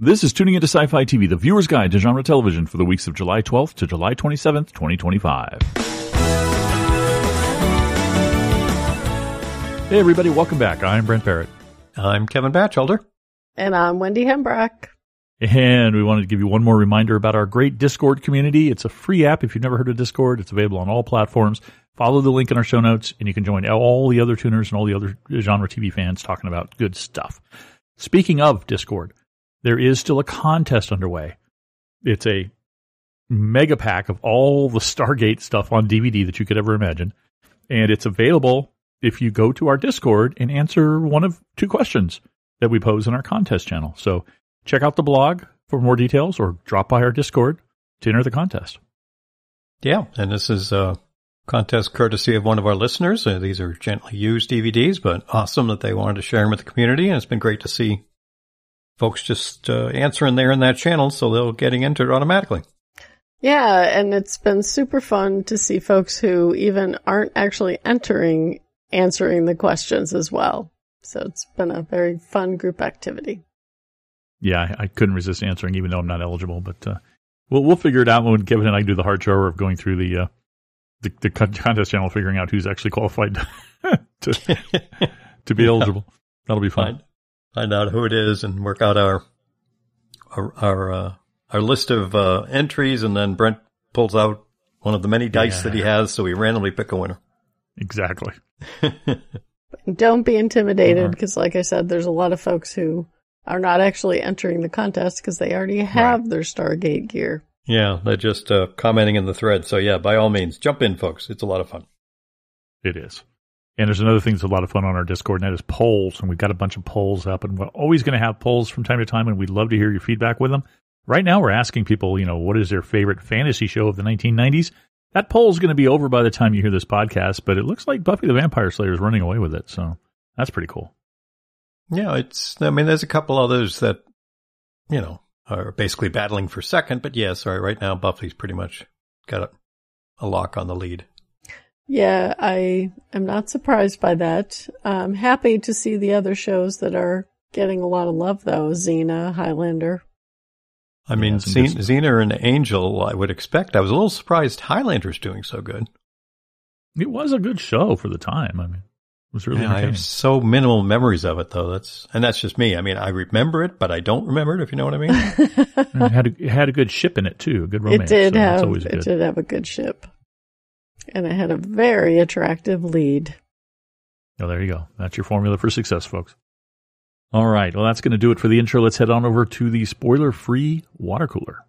This is Tuning Into Sci-Fi TV, the viewer's guide to genre television for the weeks of July 12th to July 27th, 2025. Hey everybody, welcome back. I'm Brent Barrett. I'm Kevin Batchelder. And I'm Wendy Hembrock. And we wanted to give you one more reminder about our great Discord community. It's a free app. If you've never heard of Discord, it's available on all platforms. Follow the link in our show notes, and you can join all the other tuners and all the other genre TV fans talking about good stuff. Speaking of Discord, there is still a contest underway. It's a mega pack of all the Stargate stuff on DVD that you could ever imagine. And it's available if you go to our Discord and answer one of two questions that we pose in our contest channel. So check out the blog for more details or drop by our Discord to enter the contest. Yeah, and this is a contest courtesy of one of our listeners. These are gently used DVDs, but awesome that they wanted to share them with the community. And it's been great to see folks just answering there in that channel, so they're getting entered automatically. Yeah, and it's been super fun to see folks who even aren't actually answering the questions as well. So it's been a very fun group activity. Yeah, I couldn't resist answering, even though I'm not eligible. But we'll figure it out when Kevin and I do the hard chore of going through the contest channel, figuring out who's actually qualified to be eligible. That'll be fun. Find out who it is and work out our list of entries, and then Brent pulls out one of the many dice that he has, so we randomly pick a winner. Exactly. Don't be intimidated, because like I said, there's a lot of folks who are not actually entering the contest because they already have their Stargate gear. Yeah, they're just commenting in the thread. So yeah, by all means, jump in, folks. It's a lot of fun. It is. And there's another thing that's a lot of fun on our Discord, and that is polls. And we've got a bunch of polls up, and we're always going to have polls from time to time, and we'd love to hear your feedback with them. Right now, we're asking people, what is their favorite fantasy show of the 1990s? That poll is going to be over by the time you hear this podcast, but it looks like Buffy the Vampire Slayer is running away with it, so that's pretty cool. Yeah, there's a couple others that, are basically battling for second, but yeah, sorry, right now Buffy's pretty much got a lock on the lead. Yeah, I am not surprised by that. I'm happy to see the other shows that are getting a lot of love, though. Xena, Highlander. I mean, Xena and Angel, I would expect. I was a little surprised Highlander's doing so good. It was a good show for the time. I mean, it was really I have so minimal memories of it, though. That's just me. I mean, I remember it, but I don't remember it, if you know what I mean. It had a good ship in it, too. A good romance. It did have a good ship. And it had a very attractive lead. Oh, there you go. That's your formula for success, folks. All right. Well, that's going to do it for the intro. Let's head on over to the spoiler-free water cooler.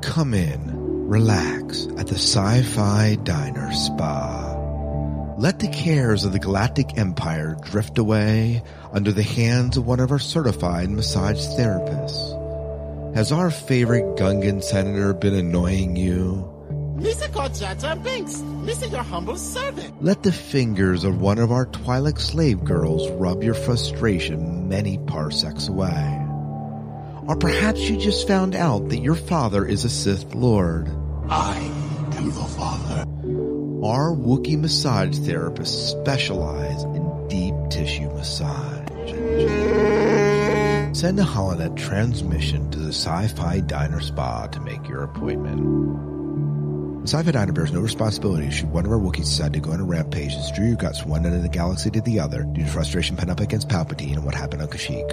Come in, relax at the Sci-Fi Diner Spa. Let the cares of the Galactic Empire drift away under the hands of one of our certified massage therapists. Has our favorite Gungan senator been annoying you? Mr. Jar Binks, Mr. Your humble servant. Let the fingers of one of our Twi'lek slave girls rub your frustration many parsecs away. Or perhaps you just found out that your father is a Sith Lord. I am the father. Our Wookiee massage therapists specialize in deep tissue massage. Send a holonet transmission to the Sci-Fi Diner Spa to make your appointment. The Sci-Fi Diner bears no responsibility should one of our Wookiees decide to go on a rampage and strew your guts from one end of the galaxy to the other due to frustration pent up against Palpatine and what happened on Kashyyyk.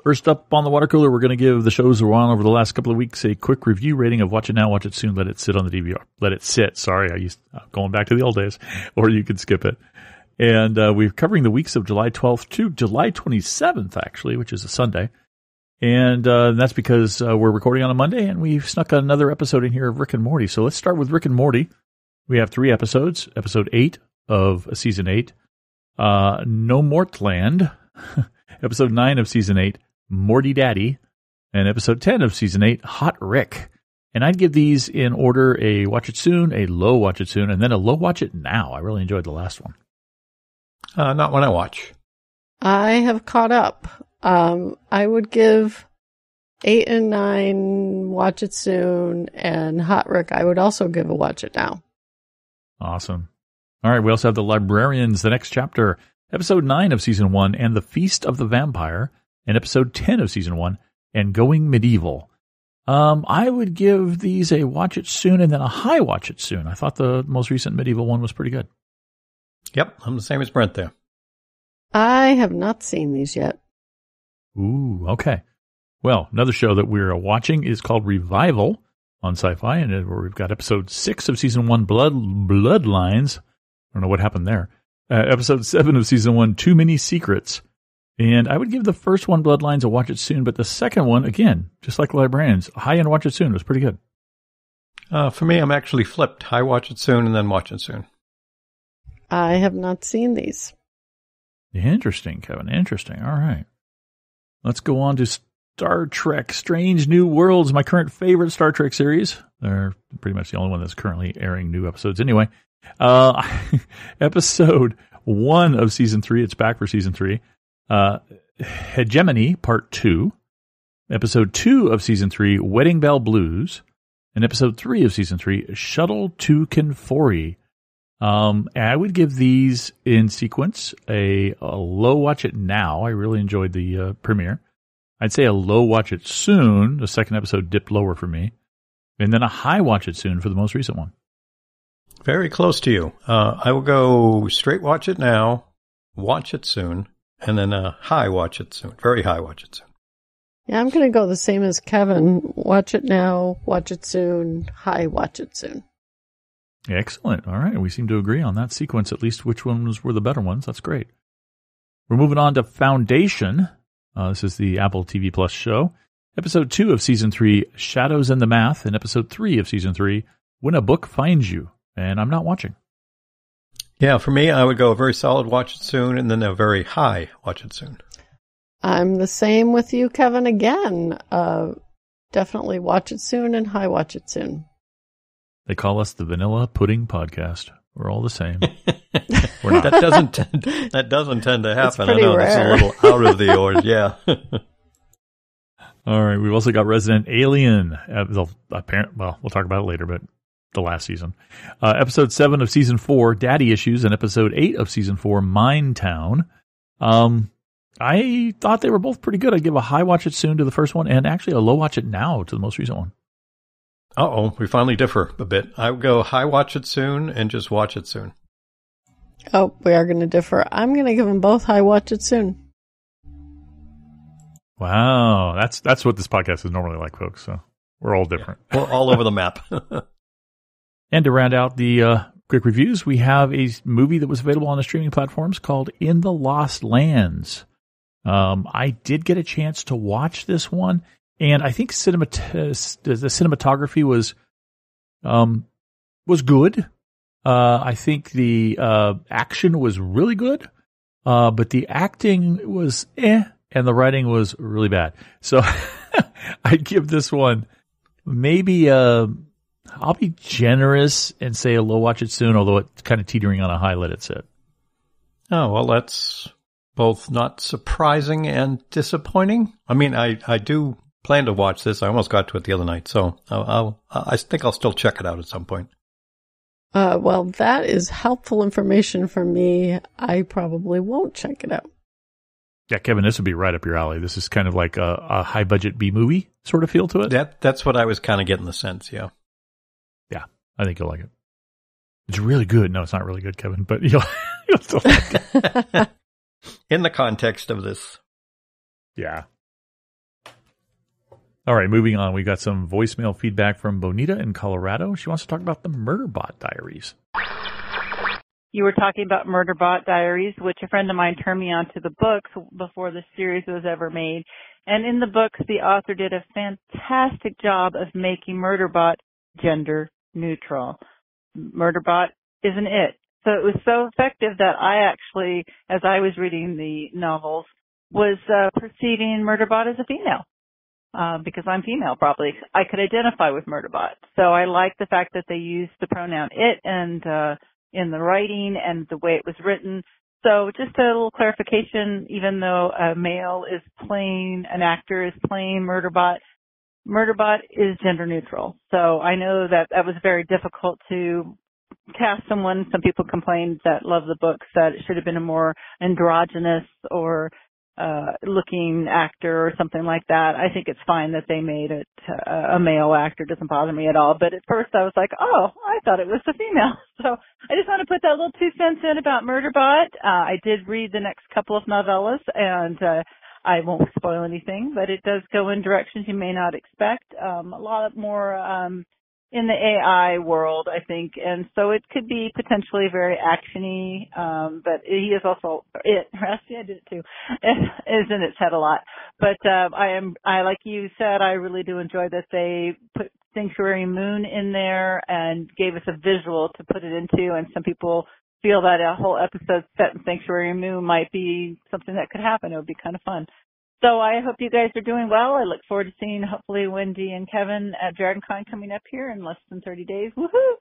First up on the water cooler, we're going to give the shows that were on over the last couple of weeks a quick review rating of Watch It Now, Watch It Soon, Let It Sit on the DVR. Let it sit. Sorry, going back to the old days. Or you can skip it. And we're covering the weeks of July 12th to July 27th, actually, which is a Sunday. And that's because we're recording on a Monday, and we've snuck another episode in here of Rick and Morty. So let's start with Rick and Morty. We have 3 episodes. Episode 8 of Season 8, No Mortland. Episode 9 of Season 8, Morty Daddy, and episode 10 of season 8, Hot Rick. And I'd give these in order: a watch it soon, a low watch it soon, and then a low watch it now. I really enjoyed the last one. Not when I watch. I have caught up. I would give 8 and 9, watch it soon, and Hot Rick, I would also give a watch it now. Awesome. All right, we also have The Librarians, the next chapter, episode 9 of season 1, and The Feast of the Vampire, and episode 10 of season 1, and Going Medieval. I would give these a watch it soon and then a high watch it soon. I thought the most recent medieval one was pretty good. Yep, I'm the same as Brent there. I have not seen these yet. Ooh, okay. Well, another show that we're watching is called Revival on Sci-Fi, and we've got episode 6 of season 1, Bloodlines. I don't know what happened there. Episode 7 of season 1, Too Many Secrets. And I would give the first one, Bloodlines, a watch it soon, but the second one, again, just like Librarians, high-end watch it soon. It was pretty good. For me, I'm actually flipped. High watch it soon and then watch it soon. I have not seen these. Interesting, Kevin. Interesting. All right. Let's go on to Star Trek Strange New Worlds, my current favorite Star Trek series. They're pretty much the only one that's currently airing new episodes anyway. Episode 1 of season 3. It's back for season 3. Hegemony, part 2. Episode 2 of season 3, Wedding Bell Blues. And episode 3 of season 3, Shuttle to Kinfori. I would give these in sequence a low watch it now. I really enjoyed the premiere. I'd say a low watch it soon. The second episode dipped lower for me. And then a high watch it soon for the most recent one. Very close to you. I will go straight watch it now, watch it soon, and then a high watch it soon. Very high watch it soon. Yeah, I'm going to go the same as Kevin. Watch it now, watch it soon, high watch it soon. Excellent. All right. We seem to agree on that sequence, at least which ones were the better ones. That's great. We're moving on to Foundation. This is the Apple TV Plus show. Episode 2 of season 3, Shadows in the Math, and episode 3 of season 3, When a Book Finds You. And I'm not watching. Yeah, for me, I would go a very solid watch it soon and then a very high watch it soon. I'm the same with you, Kevin, again. Definitely watch it soon and high watch it soon. They call us the Vanilla Pudding Podcast. We're all the same. We're not. That doesn't tend to happen. I know rare. This is a little out of the order. Yeah. All right. We've also got Resident Alien. We'll talk about it later, but the last season. Episode 7 of season 4, Daddy Issues, and episode 8 of season 4, Mine Town. I thought they were both pretty good. I'd give a high watch it soon to the first one and actually a low watch it now to the most recent one. Uh-oh, we finally differ a bit. I would go high watch it soon and just watch it soon. Oh, we are going to differ. I'm going to give them both high watch it soon. Wow. That's what this podcast is normally like, folks. So we're all different. We're all over the map. And to round out the quick reviews, we have a movie that was available on the streaming platforms called In the Lost Lands. I did get a chance to watch this one. And I think the cinematography was good. I think the action was really good, but the acting was and the writing was really bad. So I'd give this one maybe I'll be generous and say a low watch it soon, although it's kind of teetering on a high let it sit. Oh, well, that's both not surprising and disappointing. I mean, I do plan to watch this. I almost got to it the other night, so I think I'll still check it out at some point. Well, that is helpful information for me. I probably won't check it out. Yeah, Kevin, this would be right up your alley. This is kind of like a high-budget B-movie sort of feel to it. That's what I was kind of getting the sense, yeah. Yeah, I think you'll like it. It's really good. No, it's not really good, Kevin, but you'll still like it. In the context of this. Yeah. All right, moving on. We got some voicemail feedback from Bonita in Colorado. She wants to talk about the Murderbot Diaries. You were talking about Murderbot Diaries, which a friend of mine turned me on to the books before the series was ever made. And in the books, the author did a fantastic job of making Murderbot gender neutral. Murderbot isn't it. So it was so effective that I actually, as I was reading the novels, was perceiving Murderbot as a female. Because I'm female, probably. I could identify with Murderbot. So I like the fact that they used the pronoun it and in the writing and the way it was written. So just a little clarification, even though a male is playing, an actor is playing Murderbot, Murderbot is gender neutral. So I know that was very difficult to cast someone. Some people complained that love the books that it should have been a more androgynous or looking actor or something like that. I think it's fine that they made it a male actor. It doesn't bother me at all. But at first I was like, oh, I thought it was a female. So I just want to put that little 2 cents in about Murderbot. I did read the next couple of novellas, and I won't spoil anything, but it does go in directions you may not expect. A lot more in the AI world, I think, and so it could be potentially very actiony, but he is also, Rusty, I did it too, is in its head a lot. But I like you said, I really do enjoy that they put Sanctuary Moon in there and gave us a visual to put it into, and some people feel that a whole episode set in Sanctuary Moon might be something that could happen. It would be kind of fun. So I hope you guys are doing well. I look forward to seeing hopefully Wendy and Kevin at DragonCon coming up here in less than 30 days. Woohoo!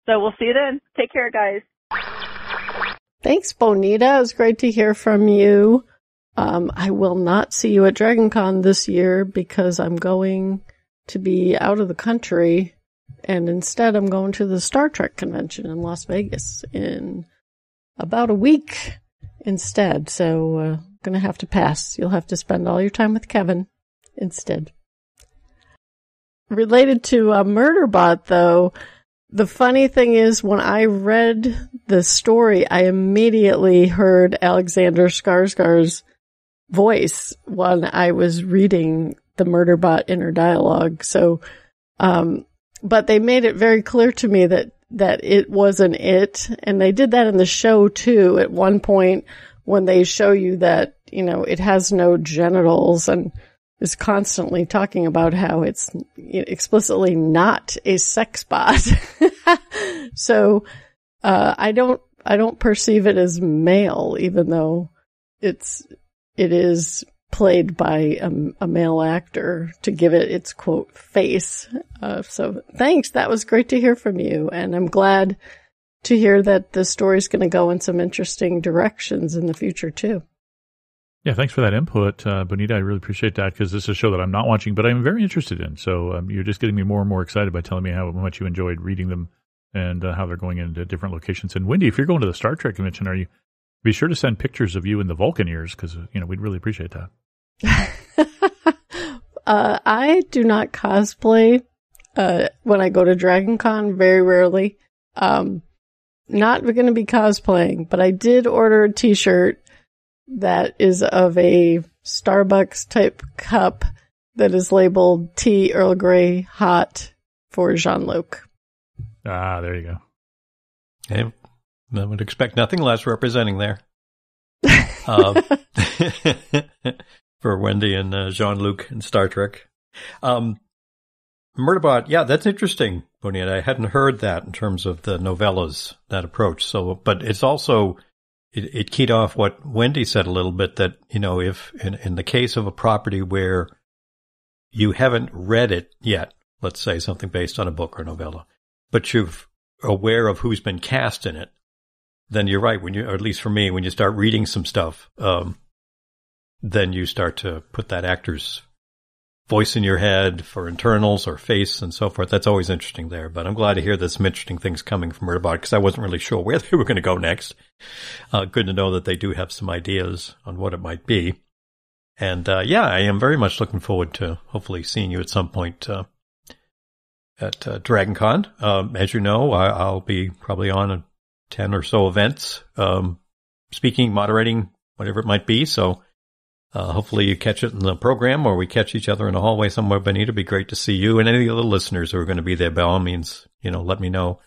So we'll see you then. Take care, guys. Thanks, Bonita. It was great to hear from you. I will not see you at DragonCon this year because I'm going to be out of the country, and instead I'm going to the Star Trek convention in Las Vegas in about a week instead. So going to have to pass. You'll have to spend all your time with Kevin instead. Related to Murderbot, though, the funny thing is when I read the story, I immediately heard Alexander Skarsgård's voice when I was reading the Murderbot inner dialogue. So, but they made it very clear to me that it wasn't it. And they did that in the show too at one point, when they show you that, it has no genitals and is constantly talking about how it's explicitly not a sex bot. So, I don't perceive it as male, even though it is played by a male actor to give it its quote face. So thanks. That was great to hear from you. And I'm glad to hear that the story's going to go in some interesting directions in the future, too. Yeah, thanks for that input, Bonita. I really appreciate that because this is a show that I'm not watching, but I'm very interested in. So you're just getting me more and more excited by telling me how much you enjoyed reading them and how they're going into different locations. And Wendy, if you're going to the Star Trek convention, be sure to send pictures of you in the Vulcan ears because, we'd really appreciate that. I do not cosplay when I go to DragonCon, very rarely. Not going to be cosplaying, but I did order a t-shirt that is of a Starbucks type cup that is labeled Tea Earl Grey Hot for Jean-Luc. Ah, there you go. Okay. I would expect nothing less representing there. For Wendy and Jean-Luc in Star Trek. Murderbot, yeah, that's interesting, Bonita. I hadn't heard that in terms of the novellas, that approach. So, but it's also, it keyed off what Wendy said a little bit that, if in the case of a property where you haven't read it yet, let's say something based on a book or novella, but you're aware of who's been cast in it, then you're right. Or at least for me, when you start reading some stuff, then you start to put that actor's voice in your head for internals or face and so forth. That's always interesting there. But I'm glad to hear there's some interesting things coming from Murderbot because I wasn't really sure where they were going to go next. Good to know that they do have some ideas on what it might be. And yeah, I am very much looking forward to hopefully seeing you at some point at DragonCon. As you know, I'll be probably on 10 or so events, speaking, moderating, whatever it might be. So hopefully you catch it in the program or we catch each other in a hallway somewhere, Bonita. It'd be great to see you and any of the listeners who are going to be there. By all means, let me know.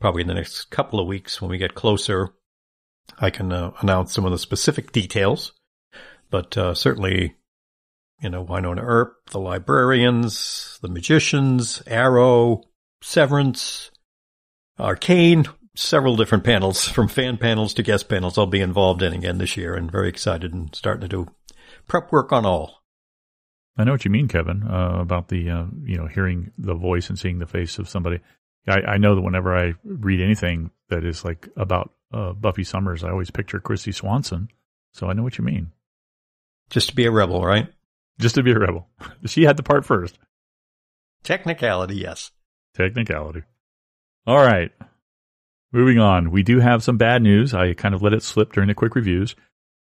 Probably in the next couple of weeks when we get closer, I can announce some of the specific details. But certainly, Winona Earp, the librarians, the magicians, Arrow, Severance, Arcane, several different panels, from fan panels to guest panels, I'll be involved in again this year, and very excited and starting to do prep work on all. I know what you mean, Kevin, about the, hearing the voice and seeing the face of somebody. I know that whenever I read anything that is like about Buffy Summers, I always picture Christy Swanson. So I know what you mean. Just to be a rebel, right? just to be a rebel. She had the part first. Technicality, yes. Technicality. All right. Moving on. We do have some bad news. I kind of let it slip during the quick reviews.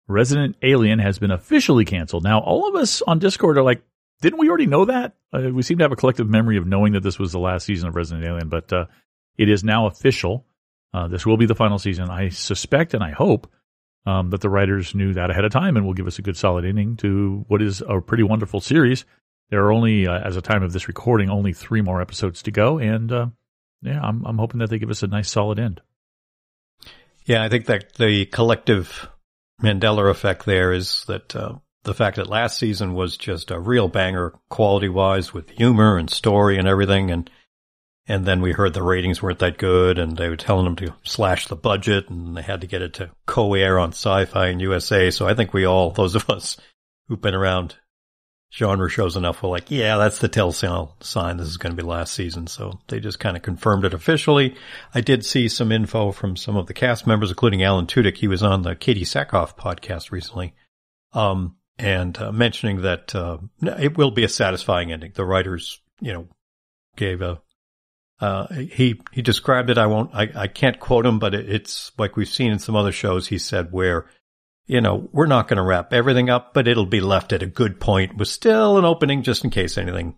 Resident Alien has been officially canceled. Now, all of us on Discord are like, didn't we already know that? We seem to have a collective memory of knowing that this was the last season of Resident Alien, but it is now official. This will be the final season. I suspect and I hope that the writers knew that ahead of time and will give us a good solid ending to what is a pretty wonderful series. There are only, as of time of this recording, only 3 more episodes to go, and I'm hoping that they give us a nice solid end. Yeah, I think that the collective Mandela effect there is that the fact that last season was just a real banger quality-wise with humor and story and everything, and then we heard the ratings weren't that good, and they were telling them to slash the budget, and they had to get it to co-air on Sci-Fi and USA. So I think we all, those of us who've been around genre shows enough, were like, yeah, that's the telltale sign this is going to be last season. So they just kind of confirmed it officially. I did see some info from some of the cast members, including Alan Tudyk. He was on the Katie Sackhoff podcast recently, and mentioning that it will be a satisfying ending. The writers, gave a he described it. I can't quote him, but it's like we've seen in some other shows. He said where, we're not going to wrap everything up, but it'll be left at a good point with still an opening just in case anything,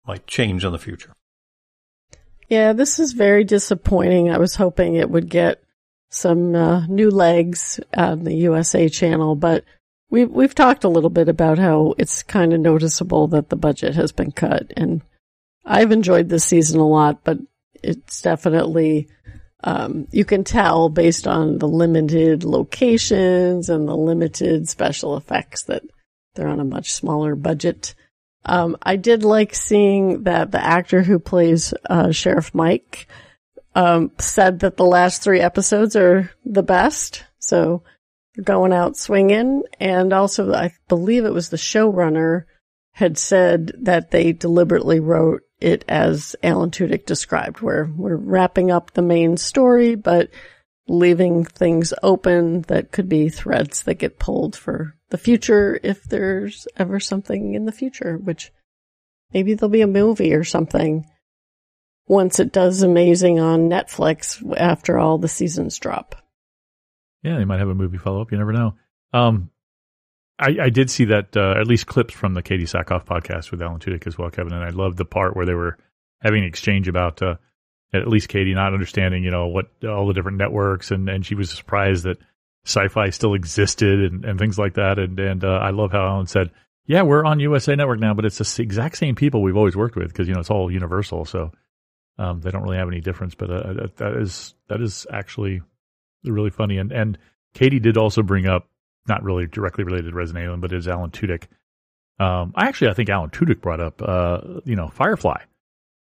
might change in the future. Yeah, this is very disappointing. I was hoping it would get some new legs on the USA channel, but we've talked a little bit about how it's kind of noticeable that the budget has been cut, and I've enjoyed this season a lot, but it's definitely, you can tell based on the limited locations and the limited special effects that they're on a much smaller budget. I did like seeing that the actor who plays Sheriff Mike said that the last 3 episodes are the best. So they're going out swinging. And also, I believe it was the showrunner had said that they deliberately wrote it as Alan Tudyk described, where we're wrapping up the main story, but leaving things open that could be threads that get pulled for the future if there's ever something in the future, which maybe there'll be a movie or something once it does amazing on Netflix after all the seasons drop. Yeah, they might have a movie follow-up. You never know. I did see that, at least clips from the Katie Sackhoff podcast with Alan Tudyk as well, Kevin, and I loved the part where they were having an exchange about at least Katie not understanding, what all the different networks, and she was surprised that Sci-Fi still existed and things like that. And I love how Alan said, yeah, we're on USA Network now, but it's the exact same people we've always worked with because, it's all Universal. So they don't really have any difference. But that is actually really funny. And Katie did also bring up, not really directly related to Resident Alien, but it is Alan Tudyk. I think Alan Tudyk brought up, Firefly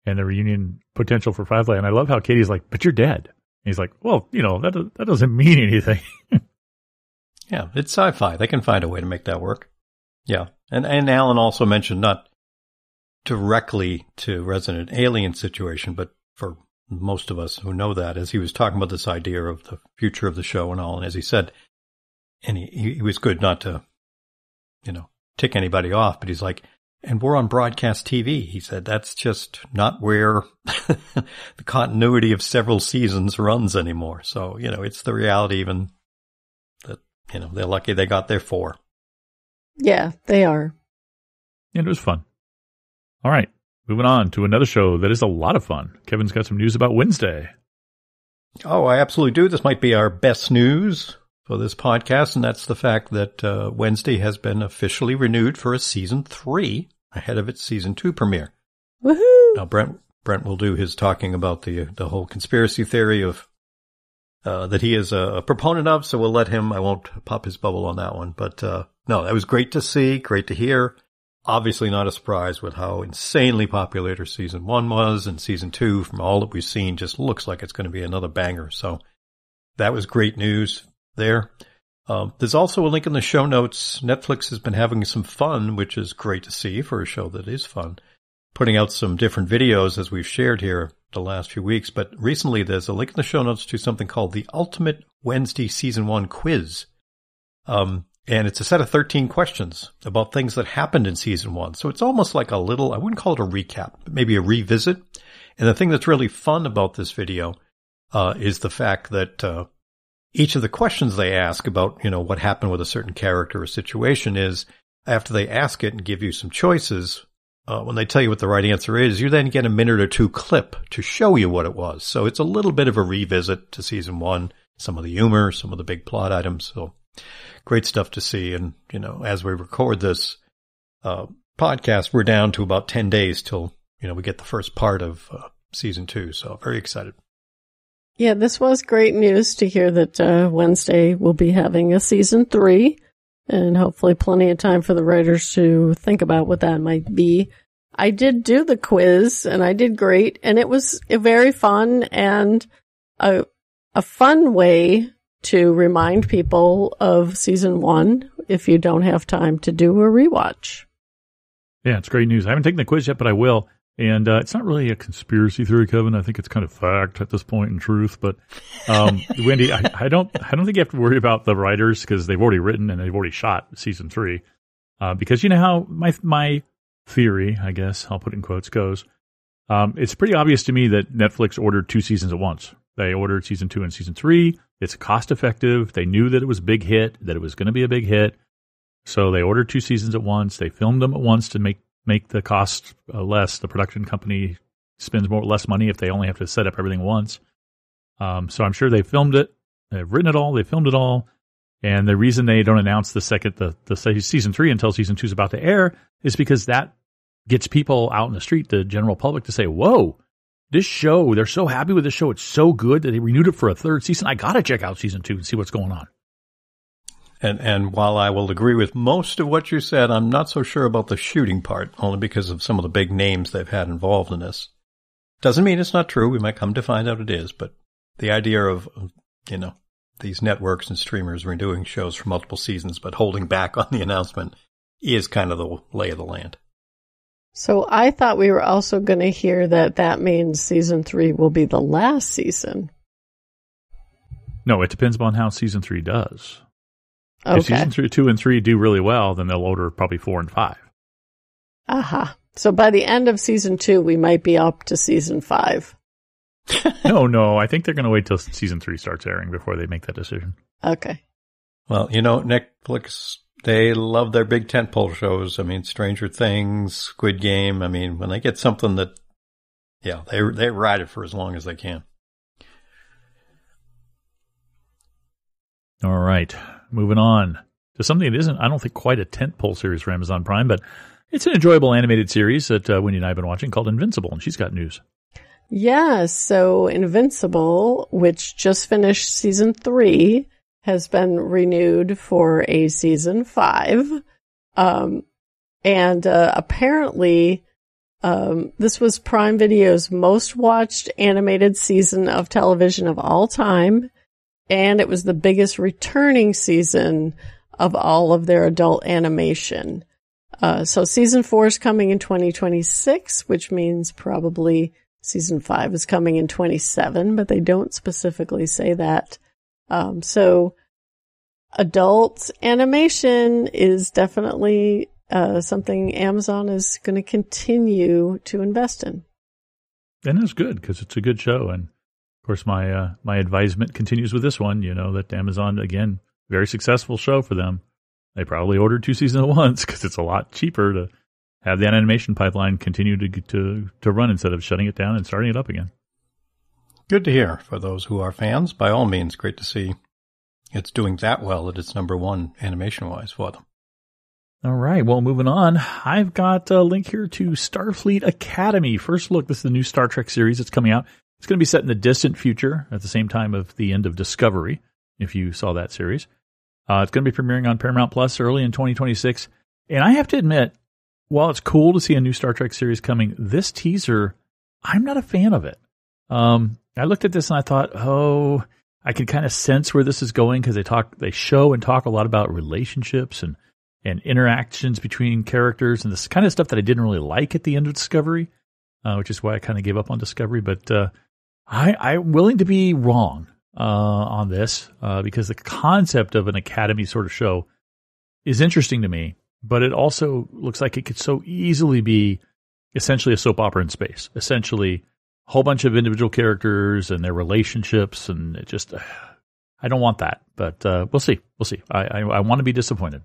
and the reunion potential for Firefly. And I love how Katie's like, but you're dead. And he's like, well, that doesn't mean anything. Yeah, it's Sci-Fi. They can find a way to make that work. Yeah. And Alan also mentioned not directly to Resident Alien situation, but for most of us who know that, as he was talking about this idea of the future of the show and all, and as he said, and he was good not to, tick anybody off, but he's like, and we're on broadcast TV. He said, that's just not where the continuity of several seasons runs anymore. So, it's the reality even that, they're lucky they got their 4. Yeah, they are. And it was fun. All right, moving on to another show that is a lot of fun. Kevin's got some news about Wednesday. Oh, I absolutely do. This might be our best news for this podcast, and that's the fact that Wednesday has been officially renewed for a season 3 ahead of its season 2 premiere. Woohoo! Now, Brent will do his talking about the whole conspiracy theory of that he is a proponent of, so we'll let him. I won't pop his bubble on that one, but no, that was great to see, great to hear. Obviously, not a surprise with how insanely popular season 1 was, and season 2, from all that we've seen, just looks like it's going to be another banger. So that was great news there. There's also a link in the show notes. Netflix has been having some fun, which is great to see for a show that is fun, putting out some different videos as we've shared here the last few weeks. But recently there's a link in the show notes to something called the Ultimate Wednesday Season 1 Quiz. And it's a set of 13 questions about things that happened in season 1. So it's almost like a little, I wouldn't call it a recap, but maybe a revisit. And the thing that's really fun about this video is the fact that each of the questions they ask about, what happened with a certain character or situation is, after they ask it and give you some choices, when they tell you what the right answer is, you then get a minute or two clip to show you what it was. So it's a little bit of a revisit to season 1, some of the humor, some of the big plot items. So great stuff to see. And, as we record this podcast, we're down to about 10 days till, we get the first part of season 2. So very excited. Yeah, this was great news to hear that Wednesday will be having a season 3, and hopefully plenty of time for the writers to think about what that might be. I did do the quiz, and I did great, and it was very fun and a fun way to remind people of season 1 if you don't have time to do a rewatch. Yeah, it's great news. I haven't taken the quiz yet, but I will. And it's not really a conspiracy theory, Kevin. I think it's kind of fact at this point in truth. But Wendy, I don't think you have to worry about the writers because they've already written and they've already shot season 3. Because you know how my theory, I guess I'll put it in quotes, goes. It's pretty obvious to me that Netflix ordered 2 seasons at once. They ordered season 2 and season 3. It's cost effective. They knew that it was a big hit, that it was going to be a big hit. So they ordered 2 seasons at once. They filmed them at once to make the cost less. The production company spends less money if they only have to set up everything once. So I'm sure they filmed it. They've written it all. They filmed it all. And the reason they don't announce the season 3 until season 2 is about to air is because that gets people out in the street, the general public, to say, whoa, this show, they're so happy with this show. It's so good that they renewed it for a 3rd season. I got to check out season 2 and see what's going on. And while I will agree with most of what you said, I'm not so sure about the shooting part, only because of some of the big names they've had involved in this. Doesn't mean it's not true. We might come to find out it is, but the idea of, these networks and streamers renewing shows for multiple seasons, but holding back on the announcement is kind of the lay of the land. So I thought we were also going to hear that means season 3 will be the last season. No, it depends upon how season 3 does. Okay. If season 2 and 3 do really well, then they'll order probably 4 and 5. Aha. So by the end of season 2, we might be up to season 5. No. I think they're going to wait till season 3 starts airing before they make that decision. Okay. Well, Netflix, they love their big tentpole shows. I mean, Stranger Things, Squid Game. I mean, when they get something that, they ride it for as long as they can. All right. Moving on to something that isn't, I don't think, quite a tentpole series for Amazon Prime, but it's an enjoyable animated series that Wendy and I have been watching called Invincible, and she's got news. Yeah, so Invincible, which just finished season 3, has been renewed for a season 5. Apparently, this was Prime Video's most watched animated season of television of all time. And it was the biggest returning season of all of their adult animation. So season 4 is coming in 2026, which means probably season 5 is coming in 27, but they don't specifically say that. So adult animation is definitely something Amazon is going to continue to invest in. And it's good because it's a good show. And of course, my advisement continues with this one, that Amazon, again, very successful show for them. They probably ordered 2 seasons at once because it's a lot cheaper to have that animation pipeline continue to run instead of shutting it down and starting it up again. Good to hear for those who are fans. By all means, great to see it's doing that well that it's number 1 animation-wise for them. All right, well, moving on. I've got a link here to Starfleet Academy. First look, this is the new Star Trek series that's coming out. It's going to be set in the distant future at the same time of the end of Discovery, if you saw that series. It's going to be premiering on Paramount Plus early in 2026. And I have to admit, while it's cool to see a new Star Trek series coming, this teaser, I'm not a fan of it. I looked at this and I thought, I could kind of sense where this is going because they show and talk a lot about relationships and interactions between characters and this kind of stuff that I didn't really like at the end of Discovery, which is why I kind of gave up on Discovery. But I'm willing to be wrong on this because the concept of an academy sort of show is interesting to me, but it also looks like it could so easily be essentially a soap opera in space. Essentially, a whole bunch of individual characters and their relationships, and it just, I don't want that. But we'll see. We'll see. I want to be disappointed.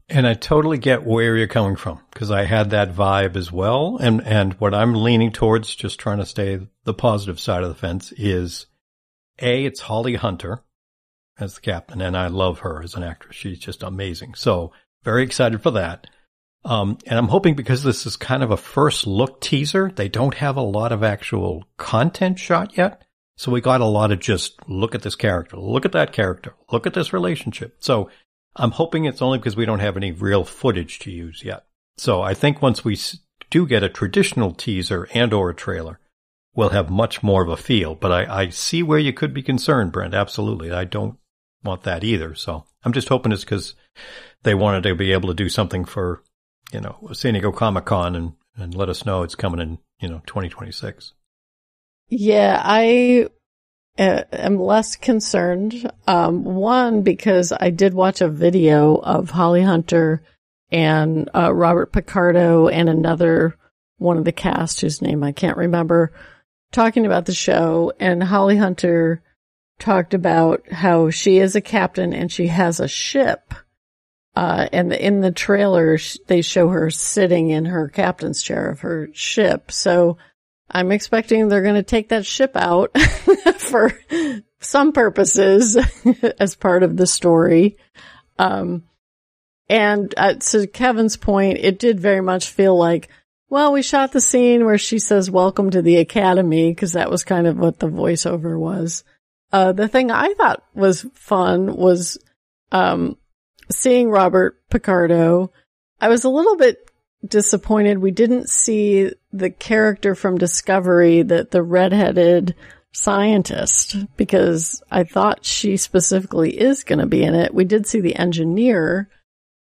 And I totally get where you're coming from, because I had that vibe as well. And what I'm leaning towards, just trying to stay the positive side of the fence, is it's Holly Hunter as the captain, and I love her as an actress. She's just amazing. So very excited for that. And I'm hoping, because this is kind of a first look teaser, they don't have a lot of actual content shot yet. So we got a lot of just look at this character, look at that character, look at this relationship. So I'm hoping it's only because we don't have any real footage to use yet. So I think once we do get a traditional teaser and or a trailer, we'll have much more of a feel. But I see where you could be concerned, Brent. Absolutely. I don't want that either. So I'm just hoping it's because they wanted to be able to do something for, San Diego Comic-Con and let us know it's coming in, 2026. Yeah, I am less concerned. One, because I did watch a video of Holly Hunter and Robert Picardo and another one of the cast whose name I can't remember, talking about the show. And Holly Hunter talked about how she is a captain and she has a ship. And in the trailer, they show her sitting in her captain's chair of her ship. So I'm expecting they're going to take that ship out for some purposes as part of the story. And to Kevin's point, it did very much feel like, well, we shot the scene where she says, "Welcome to the Academy," because that was kind of what the voiceover was. The thing I thought was fun was seeing Robert Picardo. I was a little bit disappointed we didn't see the character from Discovery, the redheaded scientist, because I thought she specifically is going to be in it. We did see the engineer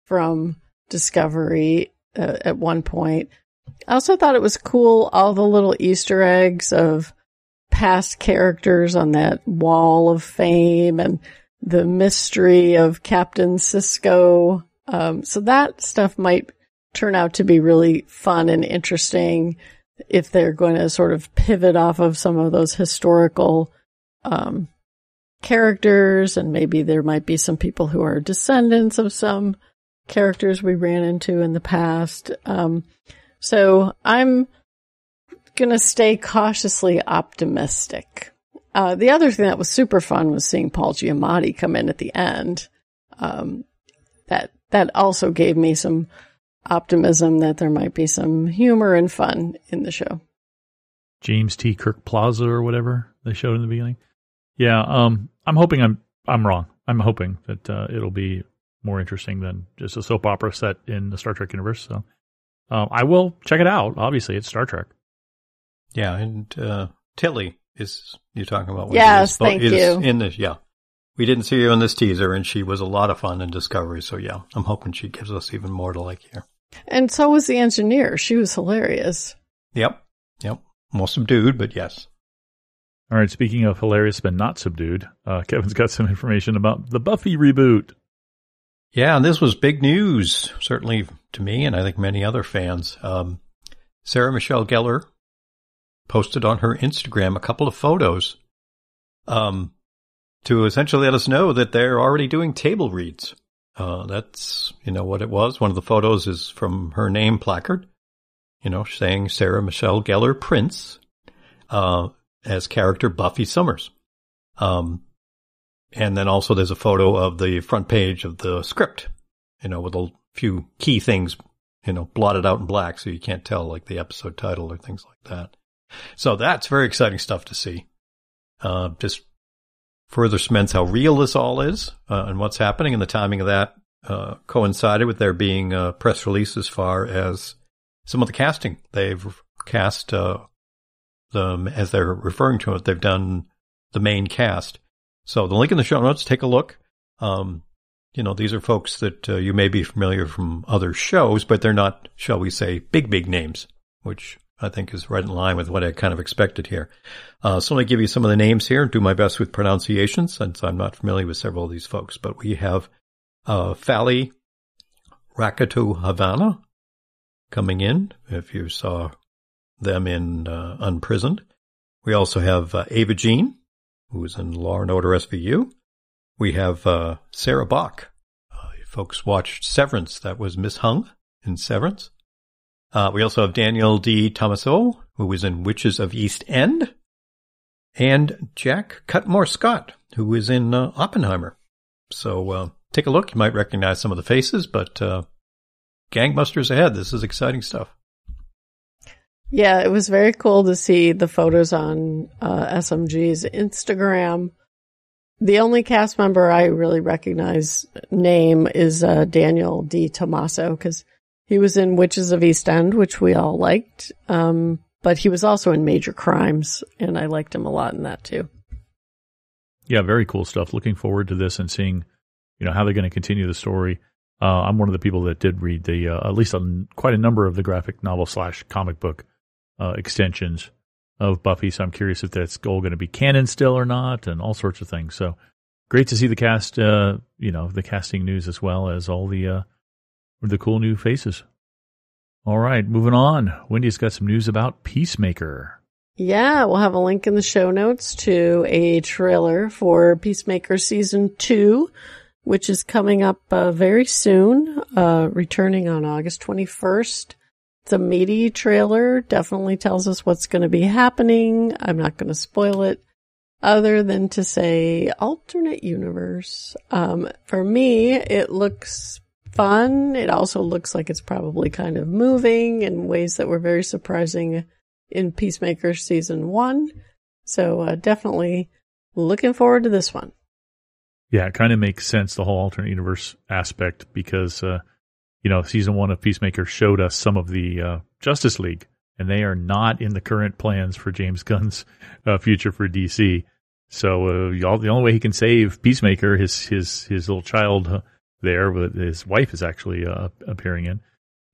from Discovery at one point. I also thought it was cool, all the little Easter eggs of past characters on that wall of fame and the mystery of Captain Sisko. So that stuff might turn out to be really fun and interesting if they're going to sort of pivot off of some of those historical characters, and maybe there might be some people who are descendants of some characters we ran into in the past. So I'm going to stay cautiously optimistic. The other thing that was super fun was seeing Paul Giamatti come in at the end. That also gave me some optimism that there might be some humor and fun in the show. James T. Kirk Plaza or whatever they showed in the beginning. Yeah, I'm hoping I'm wrong. I'm hoping that it'll be more interesting than just a soap opera set in the Star Trek universe. So I will check it out. Obviously, it's Star Trek. Yeah, and Tilly is you're talking about. Yes, thank you. In this, yeah. We didn't see her in this teaser, and she was a lot of fun in Discovery. So yeah, I'm hoping she gives us even more to like here. And so was the engineer. She was hilarious. Yep. More subdued, but yes. All right, speaking of hilarious but not subdued, Kevin's got some information about the Buffy reboot. Yeah, and this was big news, certainly to me, and I think many other fans. Sarah Michelle Gellar posted on her Instagram a couple of photos to essentially let us know that they're already doing table reads. That's, what it was. One of the photos is from her name placard, saying Sarah Michelle Gellar Prince, as character Buffy Summers. And then also there's a photo of the front page of the script, with a few key things, blotted out in black so you can't tell, like the episode title or things like that. So that's very exciting stuff to see. Just further cements how real this all is, and what's happening, and the timing of that coincided with there being a press release as far as some of the casting. They've cast them, as they're referring to it, they've done the main cast. So the link in the show notes, take a look. These are folks that you may be familiar from other shows, but they're not, shall we say, big names, which I think is right in line with what I kind of expected here. So let me give you some of the names here and do my best with pronunciations, since I'm not familiar with several of these folks. But we have Fally Rakatu Havana coming in, if you saw them in Unprisoned. We also have Ava Jean, who is in Law & Order SVU. We have Sarah Bach. Folks watched Severance. That was Miss Hung in Severance. We also have Daniel D. Tomaso, who was in Witches of East End. And Jack Cutmore Scott, who is in Oppenheimer. So take a look. You might recognize some of the faces, but gangbusters ahead. This is exciting stuff. Yeah, it was very cool to see the photos on SMG's Instagram. The only cast member I really recognize name is Daniel D. Tomaso, because he was in Witches of East End, which we all liked. But he was also in Major Crimes, and I liked him a lot in that too. Yeah, very cool stuff. Looking forward to this and seeing, how they're going to continue the story. I'm one of the people that did read the at least quite a number of the graphic novel / comic book extensions of Buffy. So I'm curious if that's all going to be canon still or not, and all sorts of things. So great to see the cast, the casting news as well as all the cool new faces. All right, moving on. Wendy's got some news about Peacemaker. Yeah, we'll have a link in the show notes to a trailer for Peacemaker Season 2, which is coming up very soon, returning on August 21st. It's a meaty trailer, definitely tells us what's going to be happening. I'm not going to spoil it, other than to say alternate universe. For me, it looks fun. It also looks like it's probably kind of moving in ways that were very surprising in Peacemaker Season 1. So definitely looking forward to this one. Yeah, it kind of makes sense, the whole alternate universe aspect, because, Season 1 of Peacemaker showed us some of the Justice League, and they are not in the current plans for James Gunn's future for DC. So the only way he can save Peacemaker, his little child there, but his wife is actually appearing in,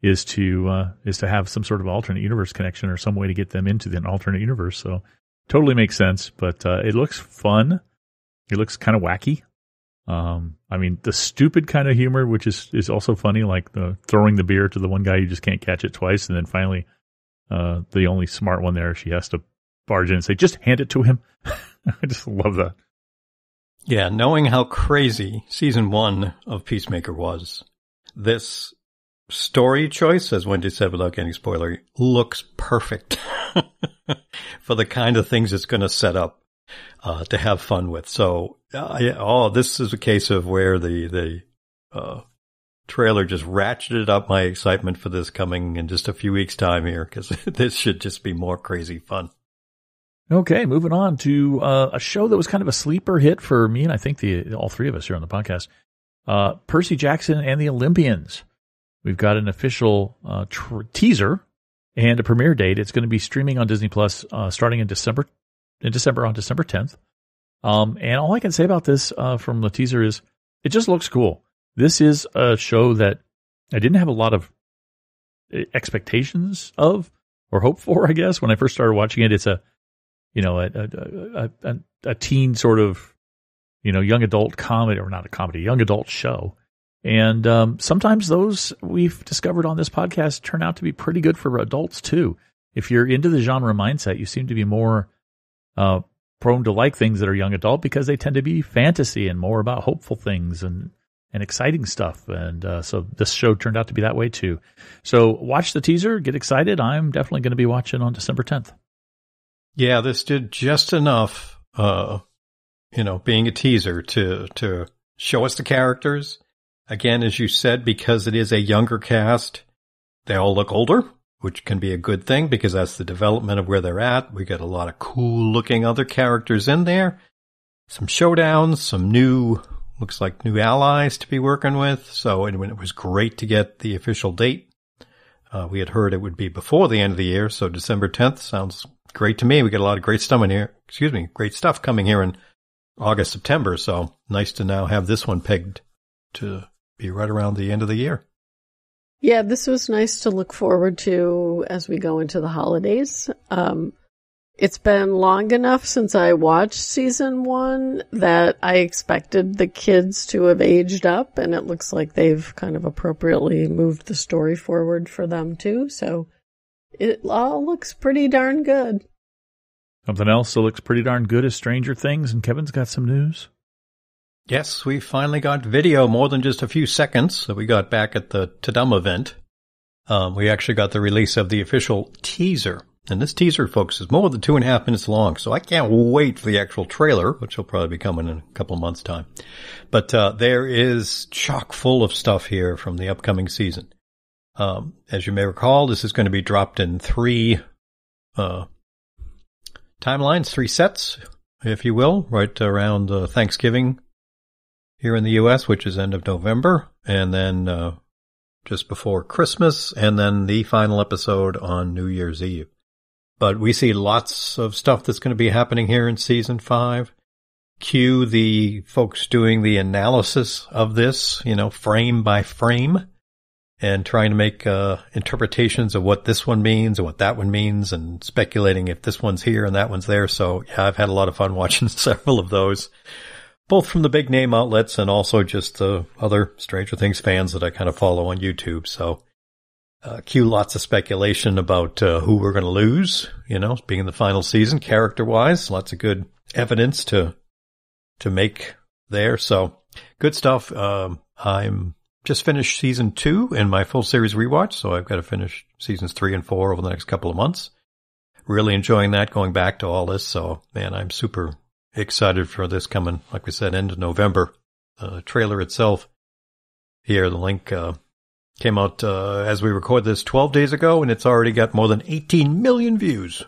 is to have some sort of alternate universe connection or some way to get them into the alternate universe. So totally makes sense, but it looks fun. It looks kind of wacky. The stupid kind of humor, which is also funny, like throwing the beer to the one guy you just can't catch it twice, and then finally the only smart one there, she has to barge in and say, just hand it to him. I just love that. Yeah, knowing how crazy Season 1 of Peacemaker was, this story choice, as Wendy said without getting spoilery, looks perfect for the kind of things it's going to set up to have fun with. So, this is a case of where the trailer just ratcheted up my excitement for this coming in just a few weeks' time here, because this should just be more crazy fun. Okay, moving on to a show that was kind of a sleeper hit for me, and I think all three of us here on the podcast. Percy Jackson and the Olympians. We've got an official teaser and a premiere date. It's going to be streaming on Disney Plus starting in December on December 10th. And all I can say about this from the teaser is it just looks cool. This is a show that I didn't have a lot of expectations of or hope for, I guess, when I first started watching it. It's a teen sort of, young adult comedy, or not a comedy, young adult show. And sometimes those we've discovered on this podcast turn out to be pretty good for adults too. If you're into the genre mindset, you seem to be more prone to like things that are young adult because they tend to be fantasy and more about hopeful things and exciting stuff. And so this show turned out to be that way too. So watch the teaser, get excited. I'm definitely going to be watching on December 10th. Yeah, this did just enough, being a teaser to show us the characters. Again, as you said, because it is a younger cast, they all look older, which can be a good thing because that's the development of where they're at. We got a lot of cool-looking other characters in there. Some showdowns, some looks like new allies to be working with. So it was great to get the official date. We had heard it would be before the end of the year, so December 10th sounds great to me. We got a lot of great stuff coming here in August, September. So nice to now have this one pegged to be right around the end of the year. Yeah, this was nice to look forward to as we go into the holidays. It's been long enough since I watched season 1 that I expected the kids to have aged up, and it looks like they've kind of appropriately moved the story forward for them too. So it all looks pretty darn good. Something else that looks pretty darn good is Stranger Things, and Kevin's got some news. Yes, we finally got video, more than just a few seconds that we got back at the Tadum event. We actually got the release of the official teaser. And this teaser, folks, is more than 2.5 minutes long, so I can't wait for the actual trailer, which will probably be coming in a couple of months' time. But there is chock full of stuff here from the upcoming season. As you may recall, this is going to be dropped in 3 timelines, 3 sets, if you will, right around Thanksgiving here in the U.S., which is end of November, and then just before Christmas, and then the final episode on New Year's Eve. But we see lots of stuff that's going to be happening here in Season 5. Cue the folks doing the analysis of this, frame by frame, and trying to make interpretations of what this one means and what that one means, and speculating if this one's here and that one's there. So, yeah, I've had a lot of fun watching several of those, both from the big name outlets and also just the other Stranger Things fans that I kind of follow on YouTube. So, cue lots of speculation about who we're going to lose, being the final season, character-wise. Lots of good evidence to make there. So, good stuff. I'm just finished season 2 in my full series rewatch, so I've got to finish seasons 3 and 4 over the next couple of months. Really enjoying that, going back to all this. So, man, I'm super excited for this coming, like we said, end of November. The trailer itself here, the link came out as we record this 12 days ago, and it's already got more than 18 million views.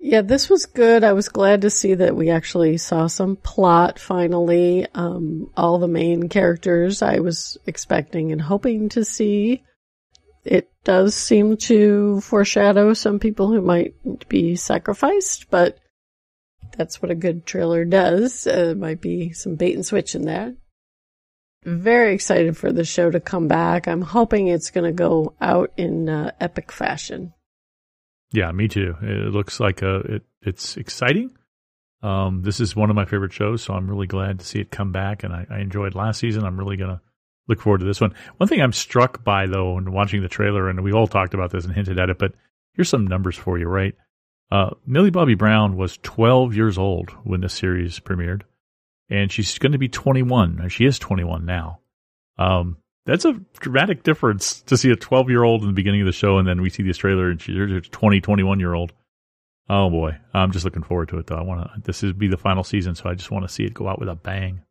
Yeah, this was good. I was glad to see that we actually saw some plot finally. All the main characters I was expecting and hoping to see. It does seem to foreshadow some people who might be sacrificed, but that's what a good trailer does. Might be some bait and switch in that. Very excited for the show to come back. I'm hoping it's going to go out in epic fashion. Yeah, me too. It looks like it's exciting. This is one of my favorite shows, so I'm really glad to see it come back. And I enjoyed last season. I'm really going to look forward to this one. One thing I'm struck by, though, in watching the trailer, and we all talked about this and hinted at it, but here's some numbers for you, right? Millie Bobby Brown was 12 years old when this series premiered, and she's going to be 21. Or she is 21 now. That's a dramatic difference to see a 12-year-old in the beginning of the show, and then we see this trailer, and she's a 21-year-old. Oh, boy. I'm just looking forward to it, though. This would be the final season, so I just want to see it go out with a bang.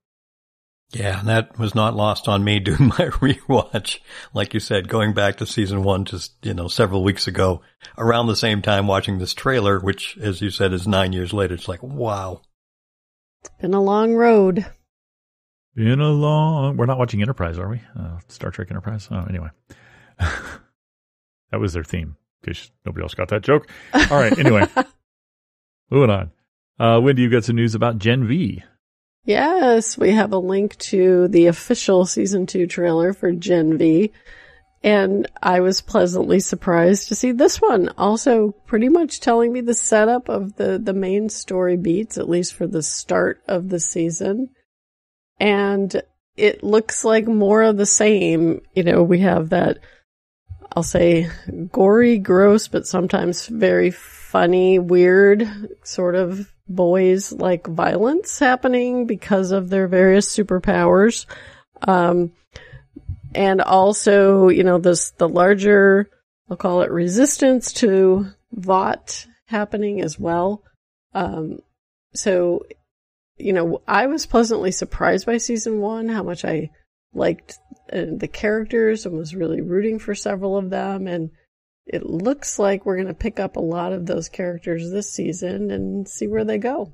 Yeah, and that was not lost on me doing my rewatch. Like you said, going back to season 1 just, several weeks ago, around the same time watching this trailer, which, as you said, is 9 years later. It's like, wow. It's been a long road. We're not watching Enterprise, are we? Star Trek Enterprise? Oh, anyway. That was their theme, in case nobody else got that joke. All right, anyway. Moving on. Wendy, you got some news about Gen V. Yes, we have a link to the official season 2 trailer for Gen V. And I was pleasantly surprised to see this one. Also pretty much telling me the setup of the main story beats, at least for the start of the season. And it looks like more of the same. We have that, I'll say, gory, gross, but sometimes very funny, weird sort of boys-like violence happening because of their various superpowers. And also, the larger, I'll call it resistance to Vought happening as well. So, I was pleasantly surprised by season 1, how much I liked the characters and was really rooting for several of them. And it looks like we're going to pick up a lot of those characters this season and see where they go.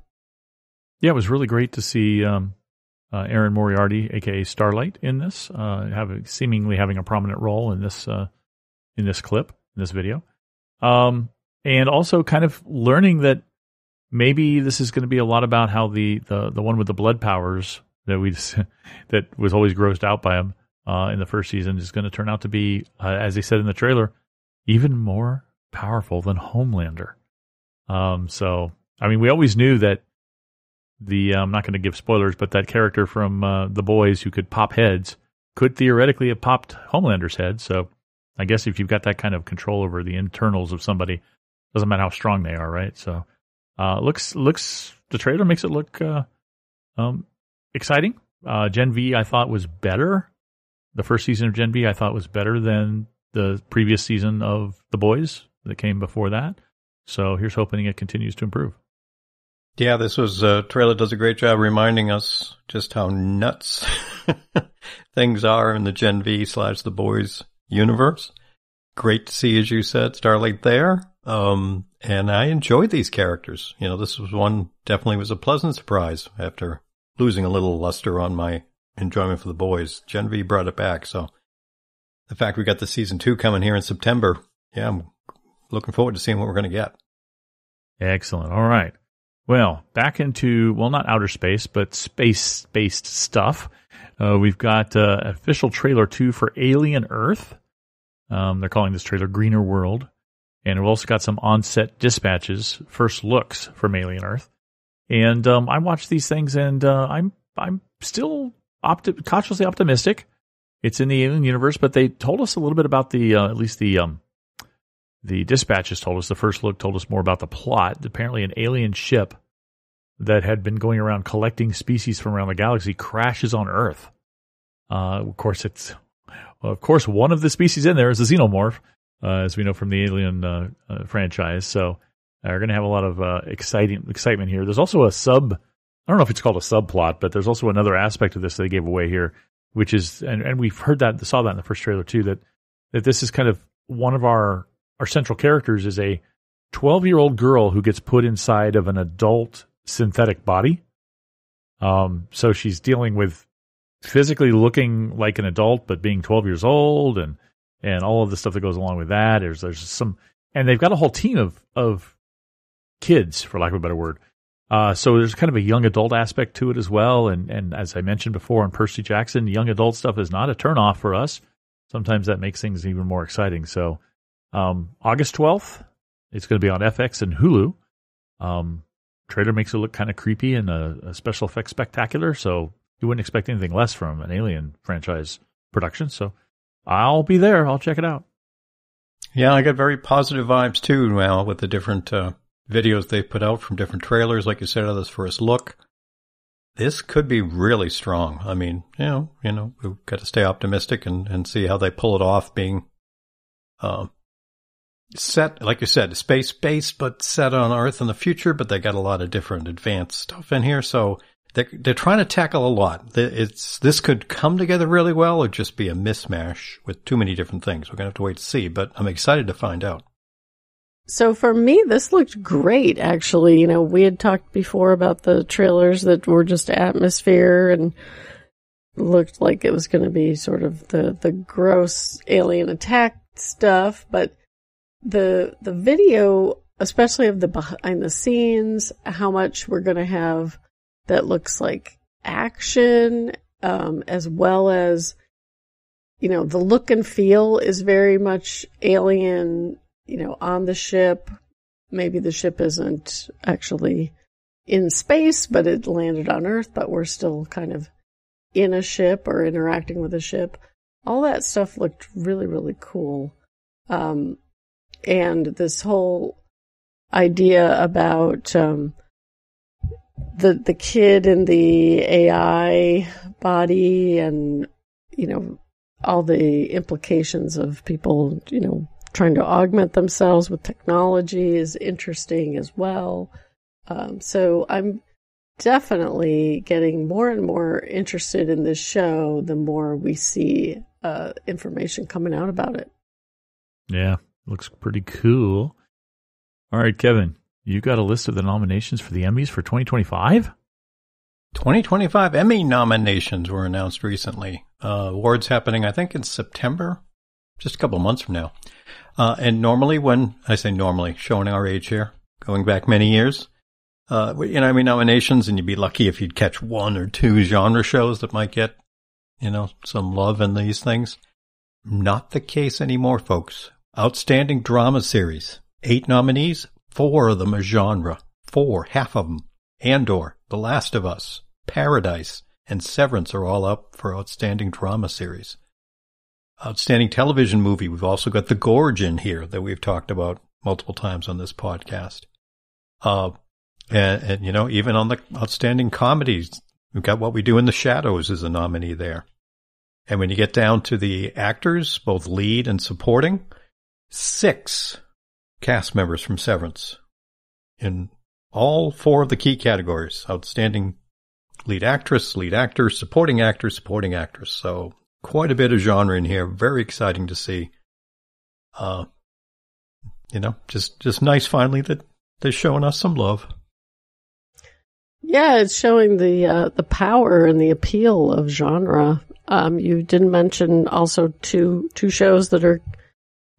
Yeah, it was really great to see Erin Moriarty, aka Starlight, in this, seemingly having a prominent role in this clip, in this video, and also kind of learning that maybe this is going to be a lot about how the one with the blood powers that was always grossed out by him in the first season is going to turn out to be, as they said in the trailer, even more powerful than Homelander. So, I mean, we always knew that I'm not going to give spoilers, but that character from The Boys who could pop heads could theoretically have popped Homelander's head. So I guess if you've got that kind of control over the internals of somebody, doesn't matter how strong they are, right? So the trailer makes it look exciting. Gen V I thought was better. The first season of Gen V I thought was better than the previous season of The Boys that came before that. So here's hoping it continues to improve. Yeah, this trailer does a great job reminding us just how nuts things are in the Gen V/The Boys universe. Great to see, as you said, Starlight there. And I enjoyed these characters. This definitely was a pleasant surprise after losing a little luster on my enjoyment for The Boys. Gen V brought it back. So the fact we got the season 2 coming here in September, yeah, I'm looking forward to seeing what we're going to get. Excellent. All right. Well, back into, not outer space, but space-based stuff. We've got official trailer 2 for Alien Earth. They're calling this trailer Greener World. And we've also got some on-set dispatches, first looks from Alien Earth. And I watched these things, and I'm still cautiously optimistic. It's in the Alien universe, but they told us a little bit about at least the dispatches told us, the first look told us more about the plot. Apparently an alien ship that had been going around collecting species from around the galaxy crashes on Earth. Of course, one of the species in there is a xenomorph, as we know from the Alien franchise. So we're going to have a lot of excitement here. There's also I don't know if it's called a subplot, but there's also another aspect of this they gave away here, which is, and we've saw that in the first trailer too, that this is kind of one of our central characters is a 12-year-old girl who gets put inside of an adult synthetic body. So she's dealing with physically looking like an adult, but being 12 years old and all of the stuff that goes along with that. There's some, and they've got a whole team of kids, for lack of a better word. So there's kind of a young adult aspect to it as well. And as I mentioned before on Percy Jackson, young adult stuff is not a turnoff for us. Sometimes that makes things even more exciting. So, August 12th, it's going to be on FX and Hulu. Trailer makes it look kind of creepy and a special effects spectacular, so you wouldn't expect anything less from an Alien franchise production. So I'll be there. I'll check it out. Yeah, I got very positive vibes too now with the different videos they've put out from different trailers, like you said, of this first look. This could be really strong. I mean, we've got to stay optimistic and see how they pull it off, being set, like you said, space-based, but set on Earth in the future, but they got a lot of different advanced stuff in here. So they're trying to tackle a lot. This could come together really well or just be a mismatch with too many different things. We're going to have to wait to see, but I'm excited to find out. So for me, this looked great, actually. We had talked before about the trailers that were just atmosphere and looked like it was going to be sort of the gross alien attack stuff, but the video, especially of the behind the scenes, how much we're going to have that looks like action, as well as, the look and feel is very much Alien, on the ship. Maybe the ship isn't actually in space, but it landed on Earth, but we're still kind of in a ship or interacting with a ship. All that stuff looked really, really cool. And this whole idea about the kid in the AI body and, all the implications of people, trying to augment themselves with technology is interesting as well. So I'm definitely getting more and more interested in this show the more we see information coming out about it. Yeah. Looks pretty cool. All right, Kevin, you got a list of the nominations for the Emmys for 2025? 2025 Emmy nominations were announced recently. Awards happening, I think, in September, just a couple of months from now. And normally when, I say normally, showing our age here, going back many years, Emmy nominations, and you'd be lucky if you'd catch one or two genre shows that might get, some love in these things. Not the case anymore, folks. Outstanding Drama Series, 8 nominees, 4 of them are genre. 4, half of them. Andor, The Last of Us, Paradise, and Severance are all up for Outstanding Drama Series. Outstanding Television Movie, we've also got The Gorge in here that we've talked about multiple times on this podcast. And you know, even on the Outstanding Comedies, we've got What We Do in the Shadows as a nominee there. And when you get down to the actors, both lead and supporting, 6 cast members from Severance in all 4 of the key categories: outstanding lead actress, lead actor, supporting actor, supporting actress. So quite a bit of genre in here. Very exciting to see. You know, just nice finally that they're showing us some love. Yeah, it's showing the power and the appeal of genre. You didn't mention also two shows that are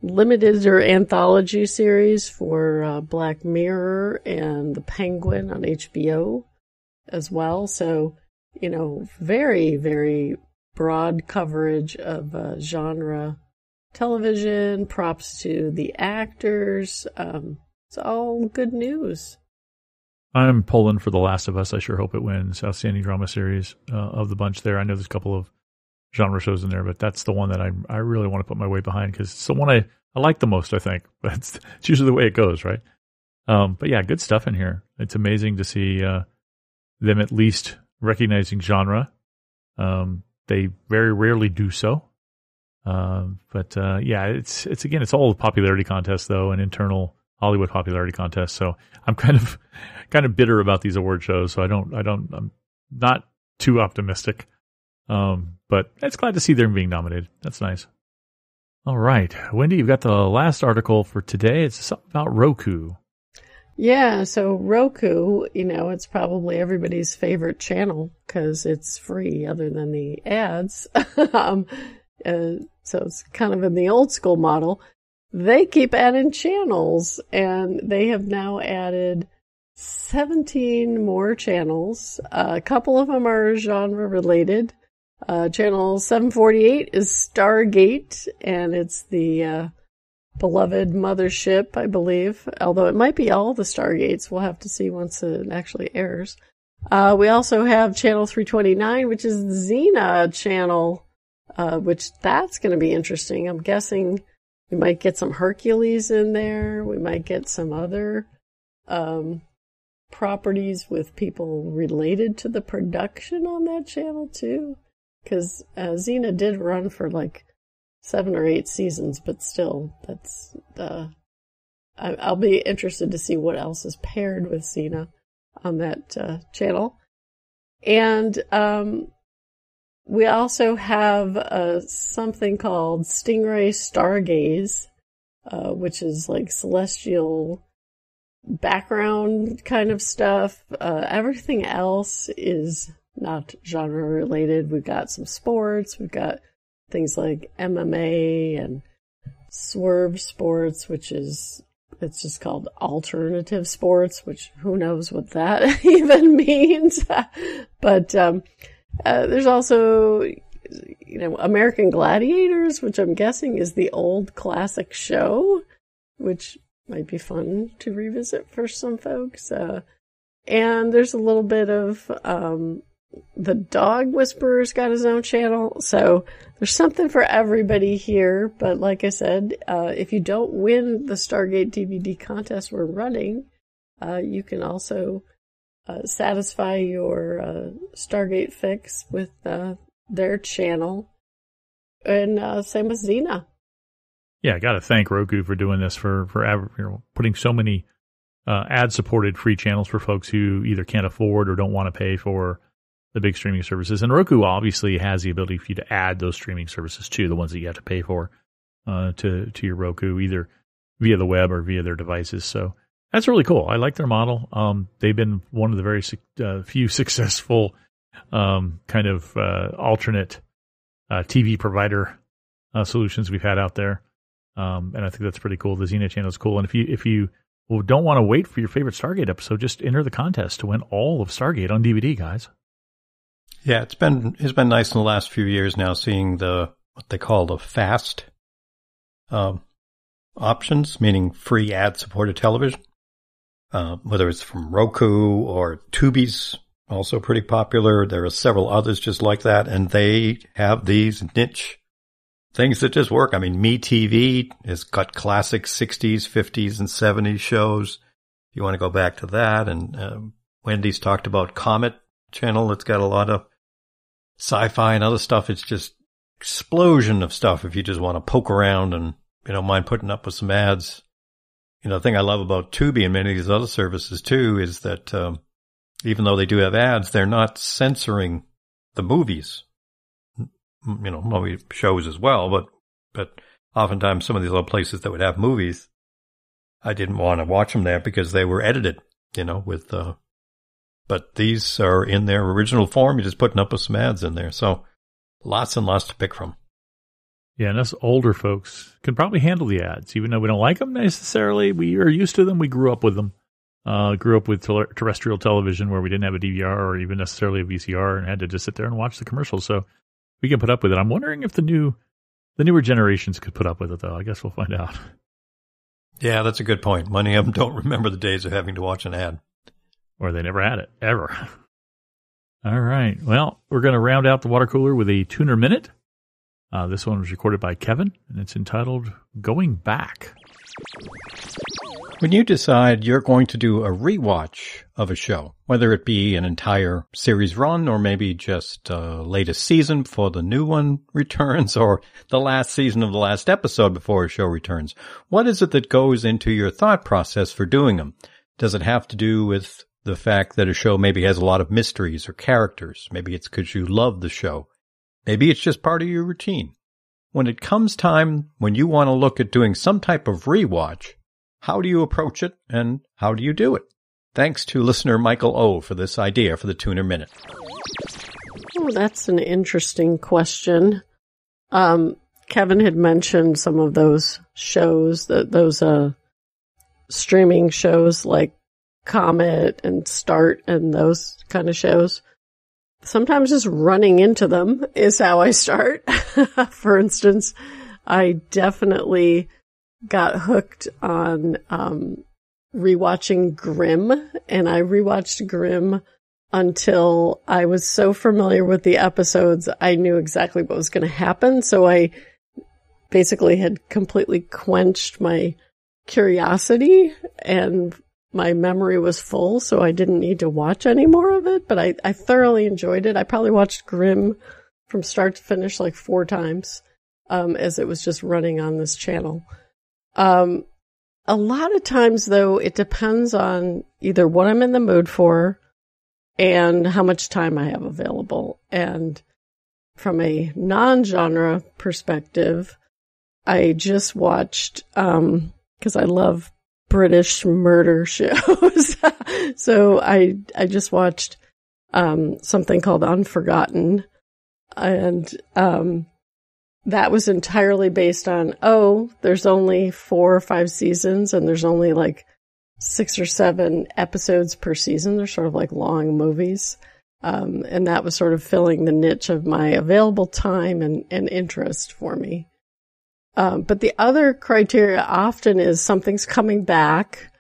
limited or anthology series for Black Mirror and The Penguin on HBO as well. So, you know, very, very broad coverage of genre television. Props to the actors. It's all good news. I'm pulling for The Last of Us. I sure hope it wins Outstanding Drama Series of the bunch there. I know there's a couple of genre shows in there, but that's the one that I really want to put my weight behind because it's the one I like the most, I think. But it's usually the way it goes, right? But yeah, good stuff in here. It's amazing to see them at least recognizing genre. They very rarely do so. But yeah, it's again, it's all a popularity contest though, an internal Hollywood popularity contest. So I'm kind of bitter about these award shows. So I'm not too optimistic. But it's glad to see them being nominated. That's nice. All right, Wendy, you've got the last article for today. It's something about Roku. Yeah, so Roku, you know, it's probably everybody's favorite channel because it's free other than the ads. So it's kind of in the old school model. They keep adding channels, and they have now added 17 more channels. A couple of them are genre related. Channel 748 is Stargate, and it's the beloved mothership, I believe. Although it might be all the Stargates. We'll have to see once it actually airs. We also have Channel 329, which is the Xena channel, which that's going to be interesting. I'm guessing we might get some Hercules in there. We might get some other properties with people related to the production on that channel, too. Because Xena did run for like 7 or 8 seasons, but still, that's I'll be interested to see what else is paired with Xena on that channel. And we also have something called Stingray Stargaze, which is like celestial background kind of stuff. Everything else is not genre related. We've got some sports. We've got things like MMA and Swerve Sports, which is, it's just called alternative sports, which who knows what that even means. But there's also, you know, American Gladiators, which I'm guessing is the old classic show, which might be fun to revisit for some folks. And there's a little bit of the Dog Whisperer's got his own channel, so there's something for everybody here. But like I said, if you don't win the Stargate DVD contest we're running, you can also satisfy your Stargate fix with their channel. And same with Xena. Yeah, I got to thank Roku for doing this, for putting so many ad-supported free channels for folks who either can't afford or don't want to pay for the big streaming services. And Roku obviously has the ability for you to add those streaming services too, the ones that you have to pay for to your Roku, either via the web or via their devices. So that's really cool. I like their model. They've been one of the very few successful kind of alternate TV provider solutions we've had out there. And I think that's pretty cool. The Xena channel is cool. And if you don't want to wait for your favorite Stargate episode, just enter the contest to win all of Stargate on DVD, guys. Yeah, it's been nice in the last few years now seeing what they call the FAST options, meaning free ad-supported television. whether it's from Roku or Tubi's also pretty popular. There are several others just like that, and they have these niche things that just work. I mean, MeTV has got classic 60s, 50s, and 70s shows. If you want to go back to that, and Wendy's talked about Comet channel. It's got a lot of sci-fi and other stuff. It's just explosion of stuff if you just want to poke around and you don't mind putting up with some ads. You know, the thing I love about Tubi and many of these other services too is that even though they do have ads, they're not censoring the movies. You know, movie shows as well, but oftentimes some of these other places that would have movies, I didn't want to watch them there because they were edited, you know, with but these are in their original form. You're just putting up with some ads in there. So lots and lots to pick from. Yeah, and us older folks can probably handle the ads, even though we don't like them necessarily. We are used to them. We grew up with them. Grew up with terrestrial television where we didn't have a DVR or even necessarily a VCR and had to just sit there and watch the commercials. So we can put up with it. I'm wondering if the newer generations could put up with it, though. I guess we'll find out. Yeah, that's a good point. Many of them don't remember the days of having to watch an ad. Or they never had it, ever. All right. Well, we're going to round out the water cooler with a Tuner Minute. This one was recorded by Kevin, and it's entitled Going Back. When you decide you're going to do a rewatch of a show, whether it be an entire series run or maybe just latest season before the new one returns or the last season of the last episode before a show returns, what is it that goes into your thought process for doing them? Does it have to do with the fact that a show maybe has a lot of mysteries or characters? Maybe it's because you love the show. Maybe it's just part of your routine. When it comes time when you want to look at doing some type of rewatch, how do you approach it and how do you do it? Thanks to listener Michael O. for this idea for the Tuner Minute. Oh, that's an interesting question. Kevin had mentioned some of those shows, those streaming shows like Comet and Start and those kind of shows. Sometimes just running into them is how I start. For instance, I definitely got hooked on rewatching Grimm, and I rewatched Grimm until I was so familiar with the episodes, I knew exactly what was going to happen. So I basically had completely quenched my curiosity and my memory was full, so I didn't need to watch any more of it, but I thoroughly enjoyed it. I probably watched Grimm from start to finish like 4 times, as it was just running on this channel. A lot of times, though, it depends on either what I'm in the mood for and how much time I have available. And from a non-genre perspective, I just watched, because I love British murder shows. So I just watched something called Unforgotten, and that was entirely based on, there's only 4 or 5 seasons and there's only like 6 or 7 episodes per season. They're sort of like long movies. And that was sort of filling the niche of my available time and interest for me. But the other criteria often is something's coming back.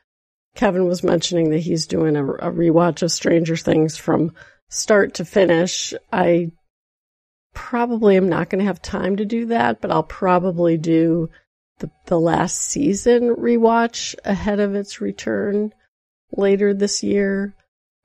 Kevin was mentioning that he's doing a rewatch of Stranger Things from start to finish. I probably am not going to have time to do that, but I'll probably do the last season rewatch ahead of its return later this year.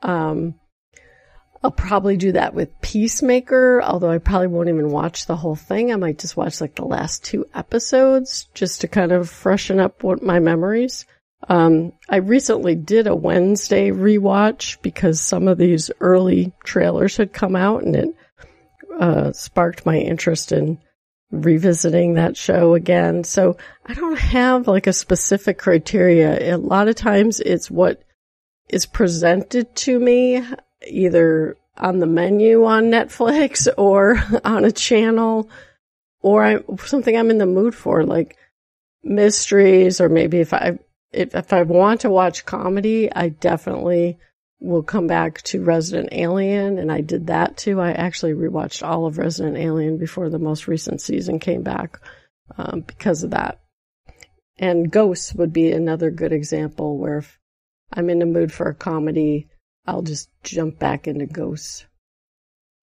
I'll probably do that with Peacemaker, although I probably won't even watch the whole thing. I might just watch like the last 2 episodes just to kind of freshen up my memories. I recently did a Wednesday rewatch because some of these early trailers had come out and it sparked my interest in revisiting that show again. So I don't have like a specific criteria. A lot of times it's what is presented to me either on the menu on Netflix or on a channel or something I'm in the mood for, like mysteries, or maybe if I want to watch comedy, I definitely will come back to Resident Alien, and I did that too. I actually rewatched all of Resident Alien before the most recent season came back because of that. And Ghosts would be another good example where if I'm in the mood for a comedy, I'll just jump back into Ghosts.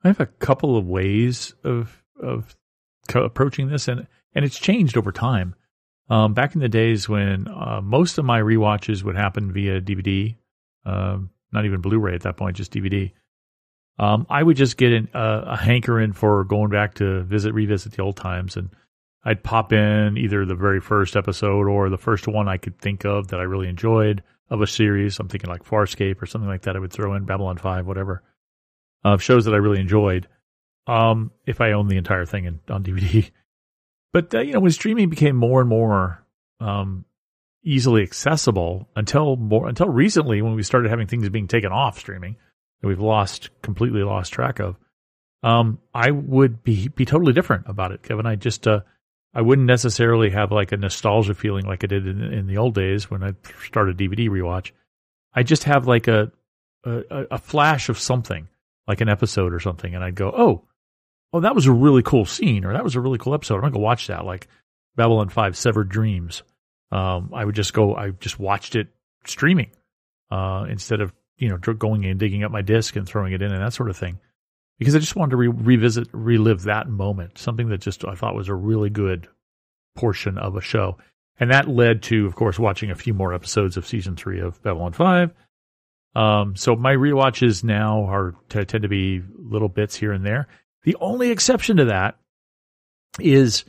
I have a couple of ways of approaching this, and it's changed over time. Back in the days when most of my rewatches would happen via DVD, not even Blu-ray at that point, just DVD. I would just get a hankering for going back to revisit the old times, and I'd pop in either the very first episode or the first one I could think of that I really enjoyed of a series. I'm thinking like Farscape or something like that. I would throw in Babylon 5, whatever, shows that I really enjoyed. If I own the entire thing on DVD. But when streaming became more and more easily accessible until recently, when we started having things being taken off streaming that we've completely lost track of, I would be totally different about it, Kevin. I wouldn't necessarily have like a nostalgia feeling like I did in the old days when I started DVD rewatch. I just have like a flash of something, like an episode or something, and I'd go, oh, that was a really cool scene, or that was a really cool episode. I'm going to go watch that, like Babylon 5 Severed Dreams. I just watched it streaming instead of, going and digging up my disc and throwing it in and that sort of thing. Because I just wanted to relive that moment, something that just I thought was a really good portion of a show. And that led to, of course, watching a few more episodes of Season 3 of Babylon 5. So my rewatches now tend to be little bits here and there. The only exception to that is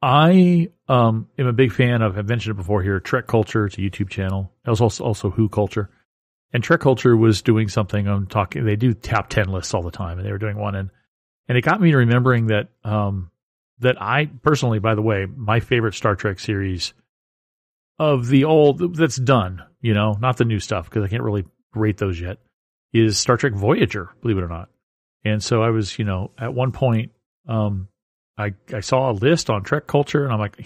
I am a big fan of, I've mentioned it before here, Trek Culture. It's a YouTube channel. It was also Who Culture. And Trek Culture was doing something, they do top 10 lists all the time, and they were doing one. And it got me to remembering that I personally, by the way, my favorite Star Trek series of the old, that's done, not the new stuff, because I can't really rate those yet, is Star Trek Voyager, believe it or not. And so I was, at one point, I saw a list on Trek Culture, and I'm like,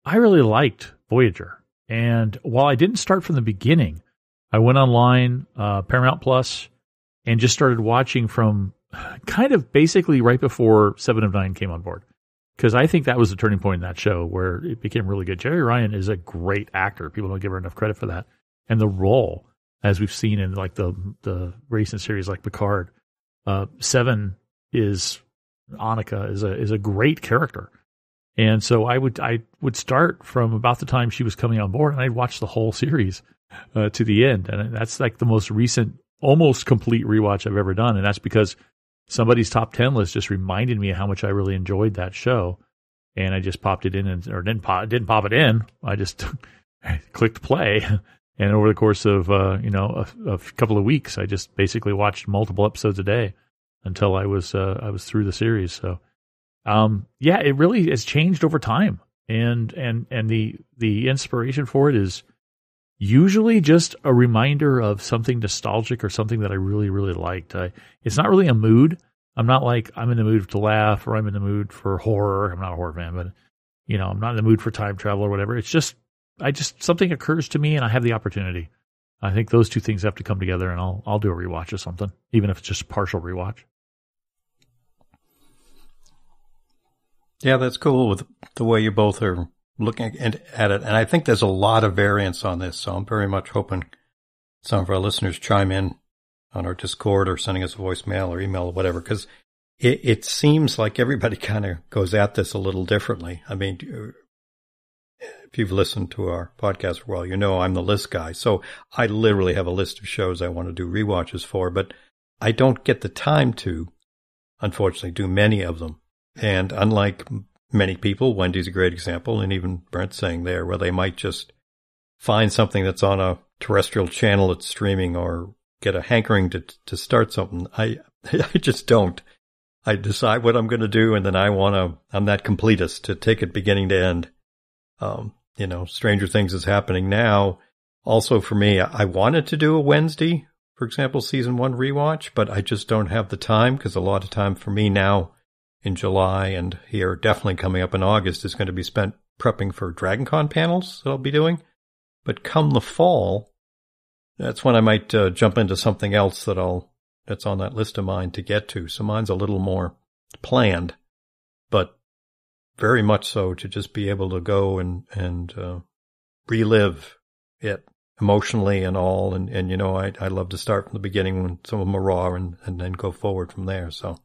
I really liked Voyager. And while I didn't start from the beginning, I went online, Paramount Plus, and just started watching from kind of basically right before 7 of 9 came on board. Because I think that was the turning point in that show where it became really good. Jerry Ryan is a great actor. People don't give her enough credit for that. And the role, as we've seen in like the recent series like Picard, 7 is Annika is a great character. And so I would start from about the time she was coming on board, and I'd watch the whole series to the end. And that's like the most recent, almost complete rewatch I've ever done. And that's because somebody's top 10 list just reminded me of how much I really enjoyed that show. And I just popped it in didn't pop it in. I just clicked play. And over the course of, a couple of weeks, I just basically watched multiple episodes a day until I was through the series. So, it really has changed over time. And the inspiration for it is usually just a reminder of something nostalgic or something that I really, really liked. It's not really a mood. I'm not like I'm in the mood to laugh or I'm in the mood for horror. I'm not a horror fan, but I'm not in the mood for time travel or whatever. It's just, something occurs to me and I have the opportunity. I think those two things have to come together, and I'll do a rewatch of something, even if it's just a partial rewatch. Yeah, that's cool with the way you both are looking at it. And I think there's a lot of variance on this. So I'm very much hoping some of our listeners chime in on our Discord or sending us a voicemail or email or whatever, because it seems like everybody kind of goes at this a little differently. I mean, if you've listened to our podcast for a while, I'm the list guy. So I literally have a list of shows I want to do rewatches for, but I don't get the time to, unfortunately, do many of them. And unlike many people, Wendy's a great example, and even Brent saying there, where they might just find something that's on a terrestrial channel that's streaming or get a hankering to start something. I just don't. I decide what I'm going to do, and then I'm that completist to take it beginning to end. Stranger Things is happening now. Also for me, I wanted to do a Wednesday, for example, season 1 rewatch, but I just don't have the time, because a lot of time for me now in July and here definitely coming up in August is going to be spent prepping for DragonCon panels that I'll be doing. But come the fall, that's when I might jump into something else that's on that list of mine to get to. So mine's a little more planned, but very much so to just be able to go and relive it emotionally and all. And you know, I love to start from the beginning when some of them are raw and then go forward from there. So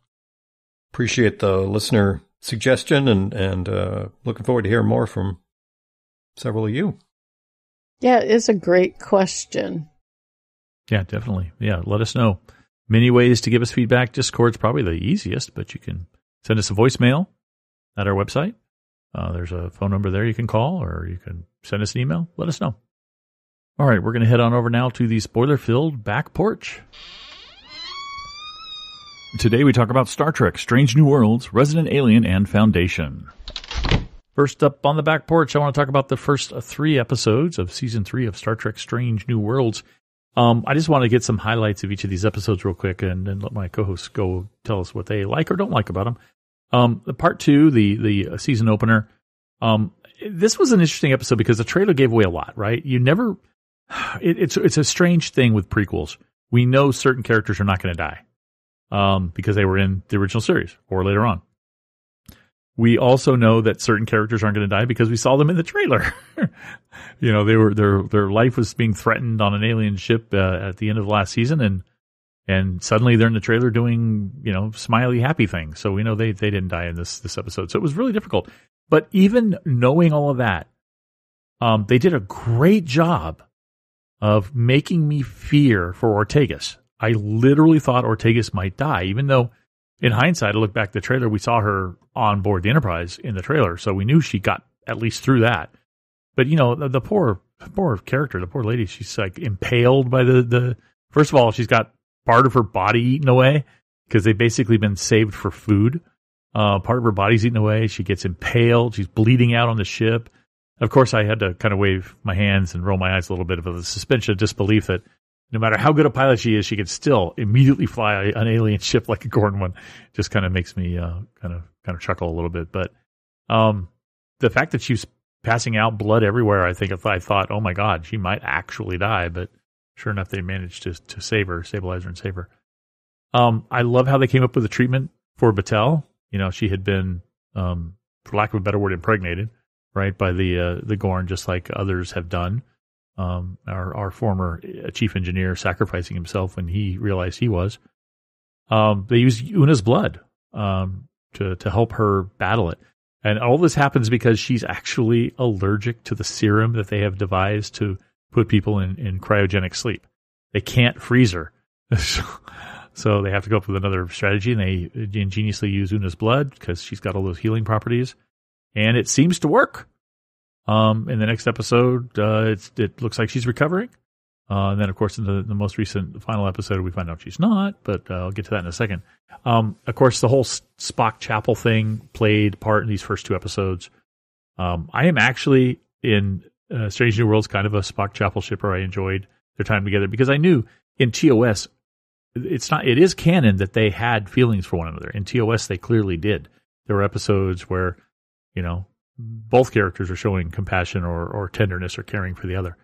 appreciate the listener suggestion and looking forward to hearing more from several of you. Yeah, it's a great question. Yeah, definitely. Yeah, let us know. Many ways to give us feedback. Discord's probably the easiest, but you can send us a voicemail at our website. There's a phone number there you can call, or you can send us an email. Let us know. All right, we're going to head on over now to the spoiler-filled back porch. Today we talk about Star Trek, Strange New Worlds, Resident Alien, and Foundation. First up on the back porch, I want to talk about the first 3 episodes of Season 3 of Star Trek, Strange New Worlds. I just want to get some highlights of each of these episodes real quick and then let my co-hosts go tell us what they like or don't like about them. The part 2, the season opener, this was an interesting episode because the trailer gave away a lot, right? It's a strange thing with prequels. We know certain characters are not going to die because they were in the original series or later on. We also know that certain characters aren't going to die because we saw them in the trailer. You know, their life was being threatened on an alien ship at the end of last season, and suddenly they're in the trailer doing, you know, smiley happy things. So we know they didn't die in this episode. So it was really difficult. But even knowing all of that, they did a great job of making me fear for Ortegas. I literally thought Ortegas might die, even though in hindsight, I look back at the trailer, we saw her on board the Enterprise in the trailer, so we knew she got at least through that. But, you know, the poor character, the poor lady, she's like impaled by the first of all, she's got part of her body eaten away because they've basically been saved for food. Part of her body's eaten away. She gets impaled. She's bleeding out on the ship. Of course, I had to kind of wave my hands and roll my eyes a little bit of a suspension of disbelief that no matter how good a pilot she is, she could still immediately fly an alien ship like a Gordon one. Just kind of makes me kind of chuckle a little bit. But the fact that she was passing out blood everywhere, I thought, oh my God, she might actually die. But sure enough, they managed to save her, stabilize her, and save her. I love how they came up with a treatment for Batel. You know, she had been, for lack of a better word, impregnated, right, by the Gorn, just like others have done. Our former chief engineer sacrificing himself when he realized he was. They used Una's blood to help her battle it. And all this happens because she's actually allergic to the serum that they have devised to put people in cryogenic sleep. They can't freeze her. So they have to go up with another strategy, and they ingeniously use Una's blood because she's got all those healing properties. And it seems to work. In the next episode, it looks like she's recovering. And then, of course, in the most recent final episode, we find out she's not, but I'll get to that in a second. Of course, the whole Spock Chapel thing played part in these first 2 episodes. I am actually in Strange New Worlds kind of a Spock Chapel shipper. I enjoyed their time together because I knew in TOS, it is canon that they had feelings for one another. In TOS, they clearly did. There were episodes where, you know, both characters are showing compassion or tenderness or caring for the other.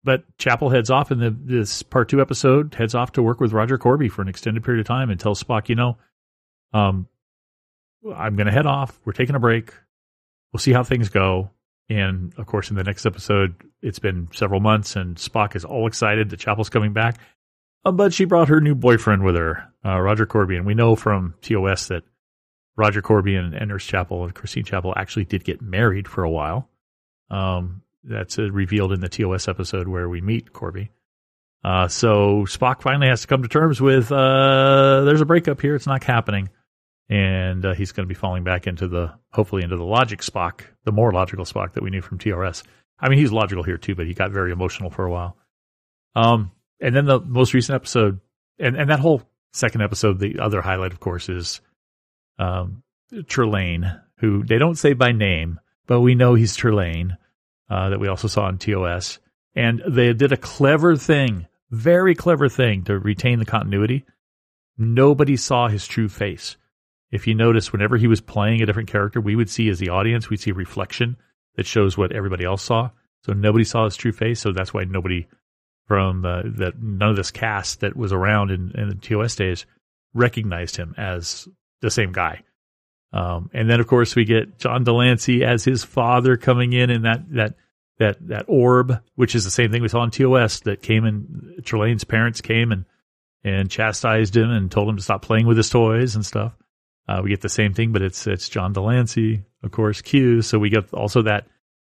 But Chapel heads off in this part 2 episode, heads off to work with Roger Corby for an extended period of time and tells Spock, you know, I'm going to head off. We're taking a break. We'll see how things go. And, of course, in the next episode, it's been several months, and Spock is all excited that Chapel's coming back. But she brought her new boyfriend with her, Roger Corby. And we know from TOS that Roger Corby and Nurse Chapel and Christine Chapel actually did get married for a while. That's revealed in the TOS episode where we meet Corby. So Spock finally has to come to terms with, there's a breakup here. It's not happening. And he's going to be falling back hopefully into the logic Spock, the more logical Spock that we knew from TRS. I mean, he's logical here too, but he got very emotional for a while. And then the most recent episode, and that whole second episode, the other highlight, of course, is Trelane, who they don't say by name, but we know he's Trelane, that we also saw in TOS. And they did a clever thing, very clever thing to retain the continuity. Nobody saw his true face. If you notice, whenever he was playing a different character, we would see as the audience, we'd see a reflection that shows what everybody else saw. So nobody saw his true face. So that's why nobody from none of this cast that was around in the TOS days recognized him as the same guy. And then, of course, we get John Delancey as his father coming in that that orb, which is the same thing we saw in TOS, that came in. Trelane's parents came and chastised him and told him to stop playing with his toys and stuff. We get the same thing, but it's John Delancey, of course, Q. So we get also that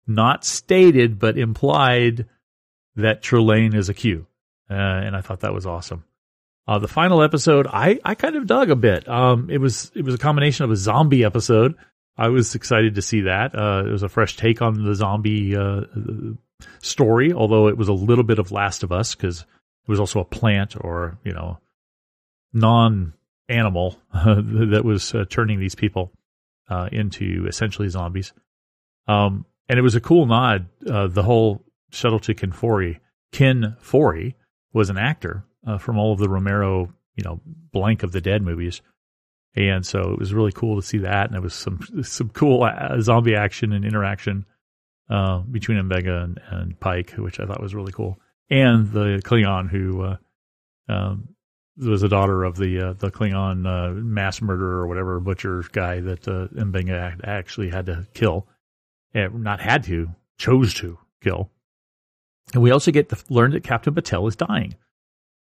not stated but implied that Trelane is a Q, and I thought that was awesome. The final episode, I kind of dug a bit. It was a combination of a zombie episode. I was excited to see that. It was a fresh take on the zombie story, although it was a little bit of Last of Us because it was also a plant or non-animal that was turning these people into essentially zombies. And it was a cool nod. The whole shuttle to Ken Foree was an actor from all of the Romero, Blank of the Dead movies. And so it was really cool to see that. And it was some cool zombie action and interaction between M'Benga and Pike, which I thought was really cool. And the Klingon who was the daughter of the Klingon mass murderer or whatever, butcher guy that M'Benga actually had to kill. Not had to, chose to kill. And we also get to learn that Captain Patel is dying.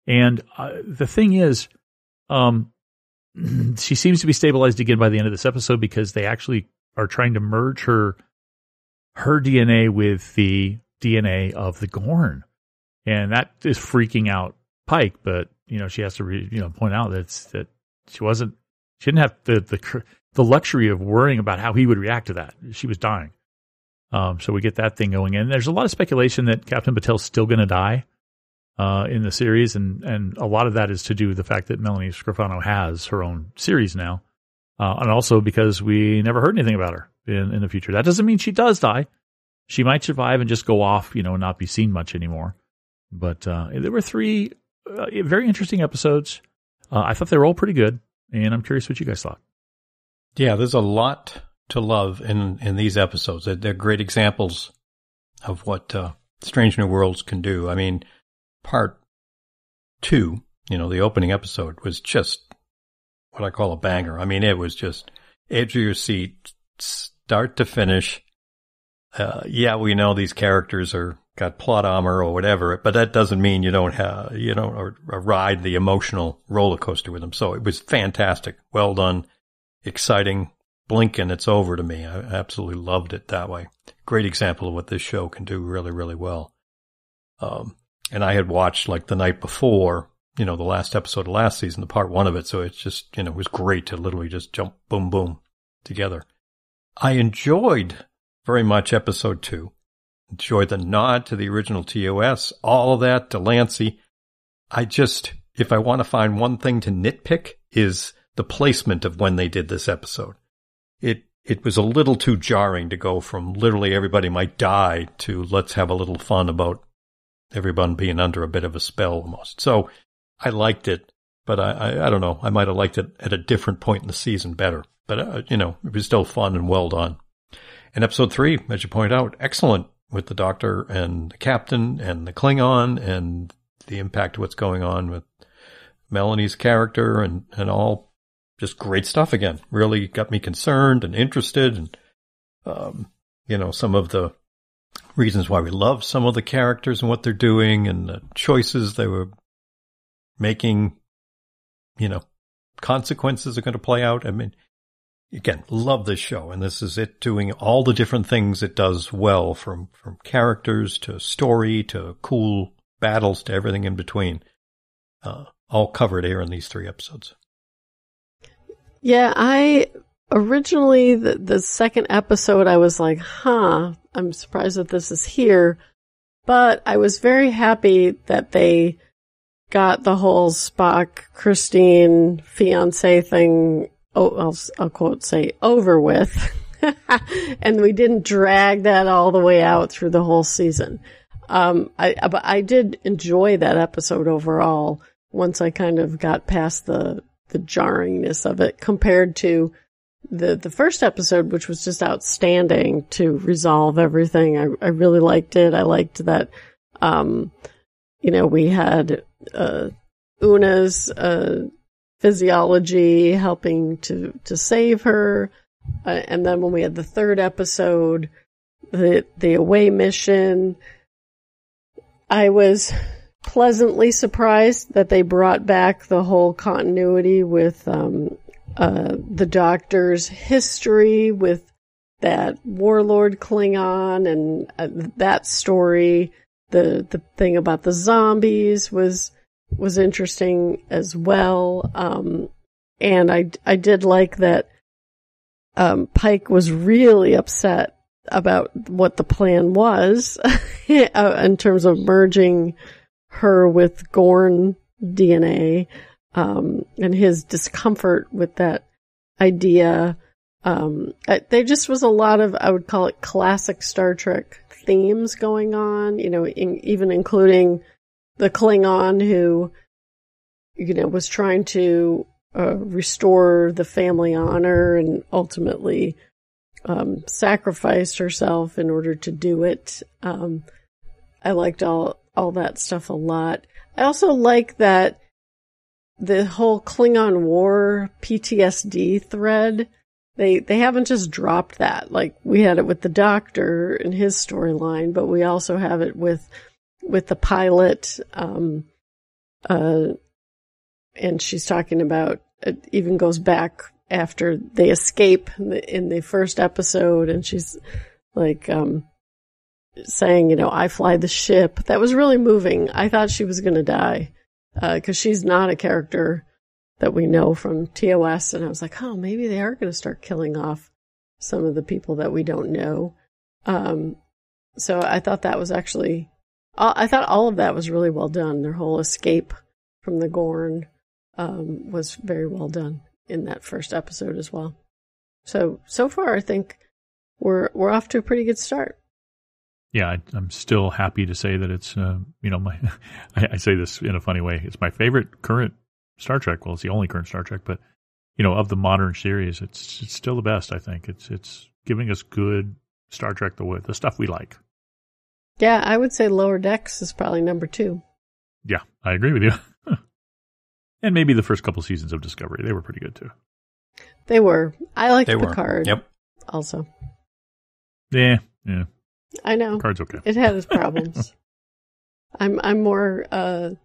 And the thing is, she seems to be stabilized again by the end of this episode because they actually are trying to merge her DNA with the DNA of the Gorn. And that is freaking out Pike, but she has to point out that she didn't have the luxury of worrying about how he would react to that. She was dying. So we get that thing going in. There's a lot of speculation that Captain Patel's still going to die in the series, and a lot of that is to do with the fact that Melanie Scrofano has her own series now, and also because we never heard anything about her in the future. That doesn't mean she does die. She might survive and just go off, and not be seen much anymore. But there were 3 very interesting episodes. I thought they were all pretty good, and I'm curious what you guys thought. Yeah, there's a lot to love in these episodes. They're great examples of what Strange New Worlds can do. I mean, part 2, the opening episode was just what I call a banger. I mean, it was just edge of your seat, start to finish. We know these characters got plot armor or whatever, but that doesn't mean you don't ride the emotional roller coaster with them. So it was fantastic. Well done. Exciting. Blink and it's over to me. I absolutely loved it that way. Great example of what this show can do really, really well. And I had watched like the night before, the last episode of last season, the part 1 of it. So it's just, it was great to literally just jump boom, boom together. I enjoyed very much episode 2. Enjoyed the nod to the original TOS, all of that, Delancey. If I want to find one thing to nitpick is the placement of when they did this episode. It was a little too jarring to go from literally everybody might die to let's have a little fun about everyone being under a bit of a spell almost. So I liked it, but I don't know. I might have liked it at a different point in the season better. But, it was still fun and well done. And episode 3, as you point out, excellent with the Doctor and the Captain and the Klingon and the impact of what's going on with Melanie's character and all. Just great stuff again. Really got me concerned and interested. And, some of the reasons why we love some of the characters and what they're doing and the choices they were making, consequences are going to play out. I mean, again, love this show. And this is it doing all the different things it does well, from characters to story to cool battles to everything in between. All covered here in these 3 episodes. Yeah, I originally, the second episode, I was like, I'm surprised that this is here. But I was very happy that they got the whole Spock, Christine, fiance thing, I'll quote say, over with. And we didn't drag that all the way out through the whole season. But I did enjoy that episode overall once I kind of got past the jarringness of it compared to the first episode, which was just outstanding to resolve everything. I really liked it. I liked that, we had Una's physiology helping to save her. And then when we had the third episode, the away mission. I was pleasantly surprised that they brought back the whole continuity with the Doctor's history with that warlord Klingon and that story. The thing about the zombies was interesting as well. And I did like that Pike was really upset about what the plan was in terms of merging her with Gorn DNA, and his discomfort with that idea. There just was a lot of, I would call it classic Star Trek themes going on, even including the Klingon who, was trying to restore the family honor and ultimately sacrificed herself in order to do it. I liked all that stuff a lot. I also like that the whole Klingon War PTSD thread, they haven't just dropped that. Like, we had it with the Doctor and his storyline, but we also have it with the pilot, and she's talking about, it even goes back after they escape in the first episode, and she's like, saying, I fly the ship. That was really moving. I thought she was going to die, because she's not a character that we know from TOS. And I was like, oh, maybe they are going to start killing off some of the people that we don't know. So I thought that was actually, I thought all of that was really well done. Their whole escape from the Gorn, was very well done in that first episode as well. So far, I think we're off to a pretty good start. Yeah, I'm still happy to say that it's, I say this in a funny way. It's my favorite current Star Trek. Well, it's the only current Star Trek, but, of the modern series, it's still the best, I think. It's giving us good Star Trek, the stuff we like. Yeah, I would say Lower Decks is probably number 2. Yeah, I agree with you. And maybe the first couple seasons of Discovery, they were pretty good too. They were. I liked Picard. Yep. Also. Yeah. I know. Picard's okay. It had its problems. I'm more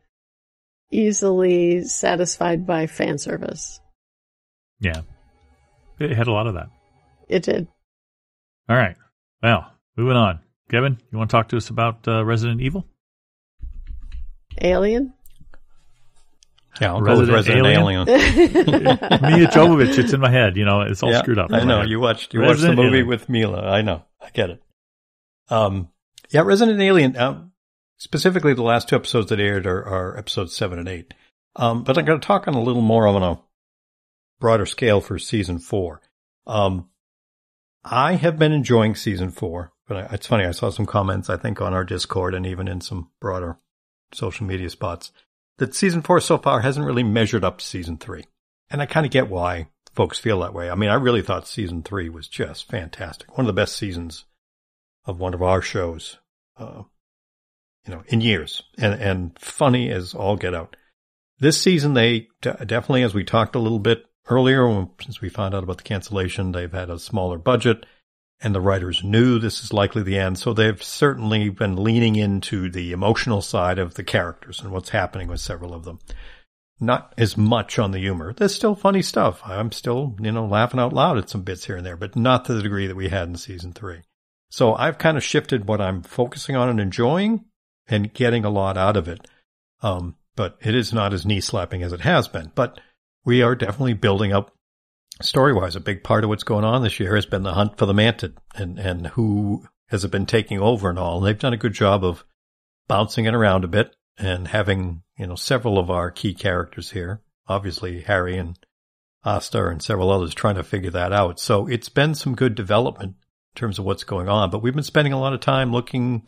easily satisfied by fan service. Yeah. It had a lot of that. It did. All right. Well, moving on. Kevin, you want to talk to us about Resident Evil? Alien? Yeah, I'll go with Resident Alien. Mia Jovovich, it's in my head. It's all screwed up. I know. You watched the movie Alien. With Mila. I know. I get it. Resident Alien, specifically the last 2 episodes that aired are episodes 7 and 8. But I'm going to talk on a little more on a broader scale for season 4. I have been enjoying season 4, but it's funny. I saw some comments, I think, on our Discord and even in some broader social media spots that season 4 so far hasn't really measured up to season 3. And I kind of get why folks feel that way. I mean, I really thought season 3 was just fantastic. One of the best seasons of one of our shows, in years, and funny as all get out. This season, they definitely, as we talked a little bit earlier, since we found out about the cancellation, they've had a smaller budget, and the writers knew this is likely the end, so they've certainly been leaning into the emotional side of the characters and what's happening with several of them. Not as much on the humor. There's still funny stuff. I'm still, laughing out loud at some bits here and there, but not to the degree that we had in season 3. So I've kind of shifted what I'm focusing on and enjoying and getting a lot out of it. But it is not as knee-slapping as it has been. But we are definitely building up story-wise. A big part of what's going on this year has been the hunt for the Mantid and who has it been taking over and all. And they've done a good job of bouncing it around a bit and having, several of our key characters here. Obviously, Harry and Asta and several others trying to figure that out. So it's been some good development in terms of what's going on. But we've been spending a lot of time looking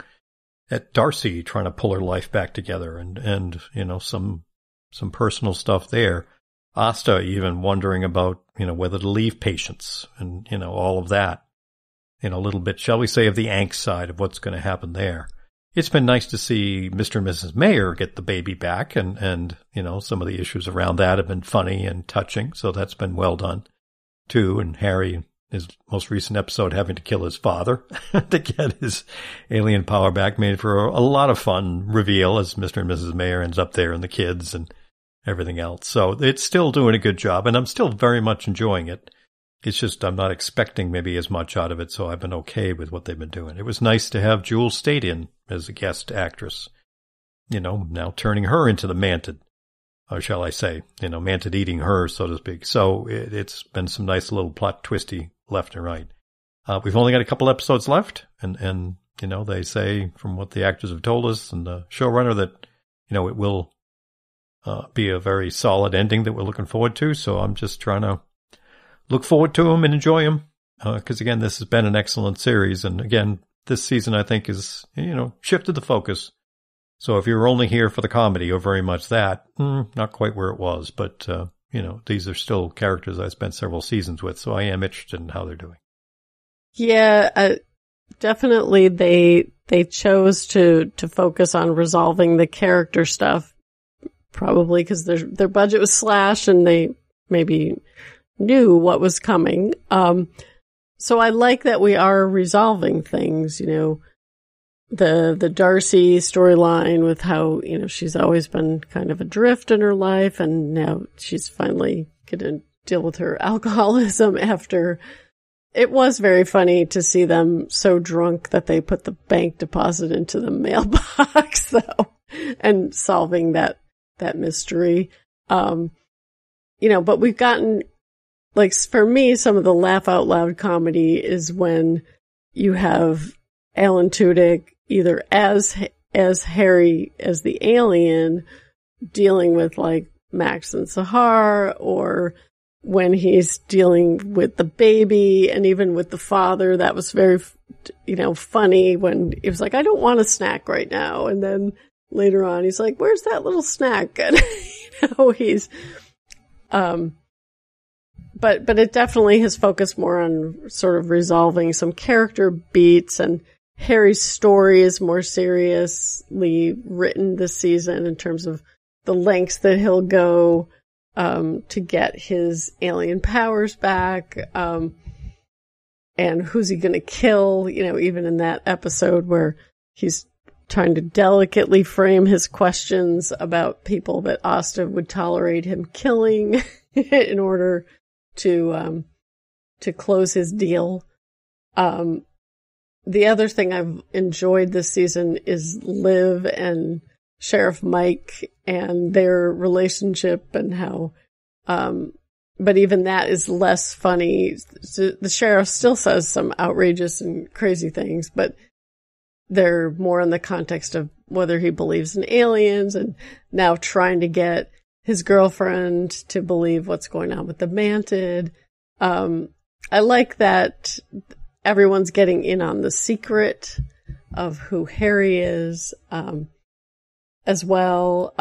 at Darcy trying to pull her life back together and some personal stuff there. Asta even wondering about, whether to leave patients and, all of that. A little bit, shall we say, of the angst side of what's going to happen there. It's been nice to see Mr. and Mrs. Mayer get the baby back and some of the issues around that have been funny and touching. So that's been well done too. And Harry his most recent episode having to kill his father to get his alien power back made for a lot of fun reveal as Mr. and Mrs. Mayor ends up there and the kids and everything else. So it's still doing a good job, and I'm still very much enjoying it. It's just I'm not expecting maybe as much out of it, so I've been okay with what they've been doing. It was nice to have Jules State in as a guest actress, now turning her into the mantid, or shall I say, mantid eating her, so to speak. So it's been some nice little plot twisty left and right. We've only got a couple episodes left, and they say from what the actors have told us and the showrunner that, it will be a very solid ending that we're looking forward to. So I'm just trying to look forward to them and enjoy them. Because again, this has been an excellent series. And again, this season I think is, shifted the focus. So if you're only here for the comedy or very much that, not quite where it was. But, these are still characters I spent several seasons with. So I am interested in how they're doing. Yeah, definitely they chose to focus on resolving the character stuff, probably because their budget was slashed and they maybe knew what was coming. So I like that we are resolving things, the Darcy storyline with how, she's always been kind of adrift in her life, and now she's finally going to deal with her alcoholism after. It was very funny to see them so drunk that they put the bank deposit into the mailbox, though, and solving that mystery. But we've gotten, like, for me, some of the laugh out loud comedy is when you have Alan Tudyk either as Harry, as the alien, dealing with, like, Max and Sahar, or when he's dealing with the baby and even with the father. That was very, funny when he was like, I don't want a snack right now. And then later on, he's like, where's that little snack? And, he's, but it definitely has focused more on sort of resolving some character beats, and Harry's story is more seriously written this season in terms of the lengths that he'll go to get his alien powers back, and who's he going to kill, even in that episode where he's trying to delicately frame his questions about people that Asta would tolerate him killing in order to close his deal. The other thing I've enjoyed this season is Liv and Sheriff Mike and their relationship, and how, but even that is less funny. The sheriff still says some outrageous and crazy things, but they're more in the context of whether he believes in aliens, and now trying to get his girlfriend to believe what's going on with the Mantid. I like that everyone's getting in on the secret of who Harry is, as well.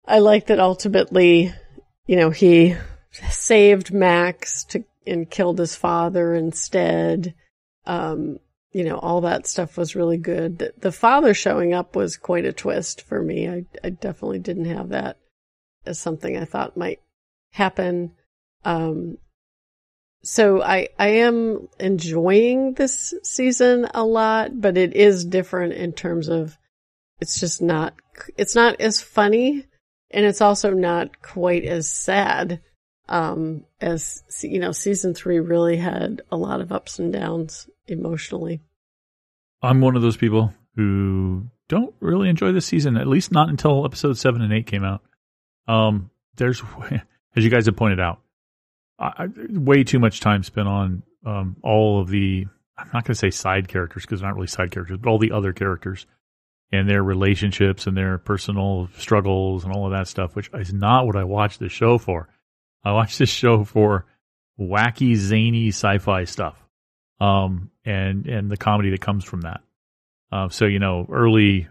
I like that ultimately, he saved Max and killed his father instead. All that stuff was really good. The father showing up was quite a twist for me. I definitely didn't have that as something I thought might happen. So I am enjoying this season a lot, but it is different in terms of it's not as funny, and it's also not quite as sad, as, season 3 really had a lot of ups and downs emotionally. I'm one of those people who don't really enjoy this season, at least not until episodes 7 and 8 came out. There's, as you guys have pointed out, way too much time spent on all of the, I'm not going to say side characters because they're not really side characters, but all the other characters and their relationships and their personal struggles and all of that stuff, which is not what I watched this show for. I watched this show for wacky, zany sci-fi stuff, and the comedy that comes from that. So, early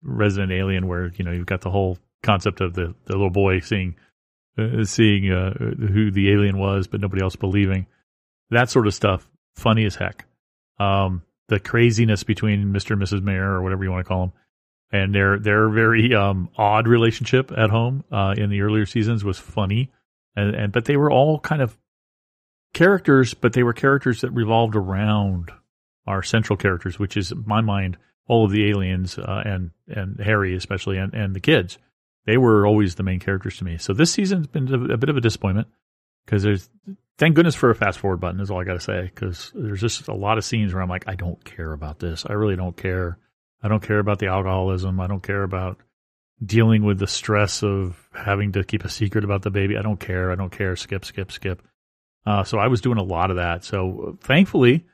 Resident Alien, where, you've got the whole concept of the little boy seeing who the alien was, but nobody else believing. That sort of stuff, funny as heck. The craziness between Mr. and Mrs. Mayor, or whatever you want to call them, and their very odd relationship at home in the earlier seasons was funny, but they were all kind of characters, but they were characters that revolved around our central characters, which is, in my mind, all of the aliens and Harry especially, and the kids. They were always the main characters to me. So this season's been a bit of a disappointment because thank goodness for a fast forward button is all I got to say, because there's just a lot of scenes where I'm like, I don't care about this. I really don't care. I don't care about the alcoholism. I don't care about dealing with the stress of having to keep a secret about the baby. I don't care. Skip. So I was doing a lot of that. So thankfully,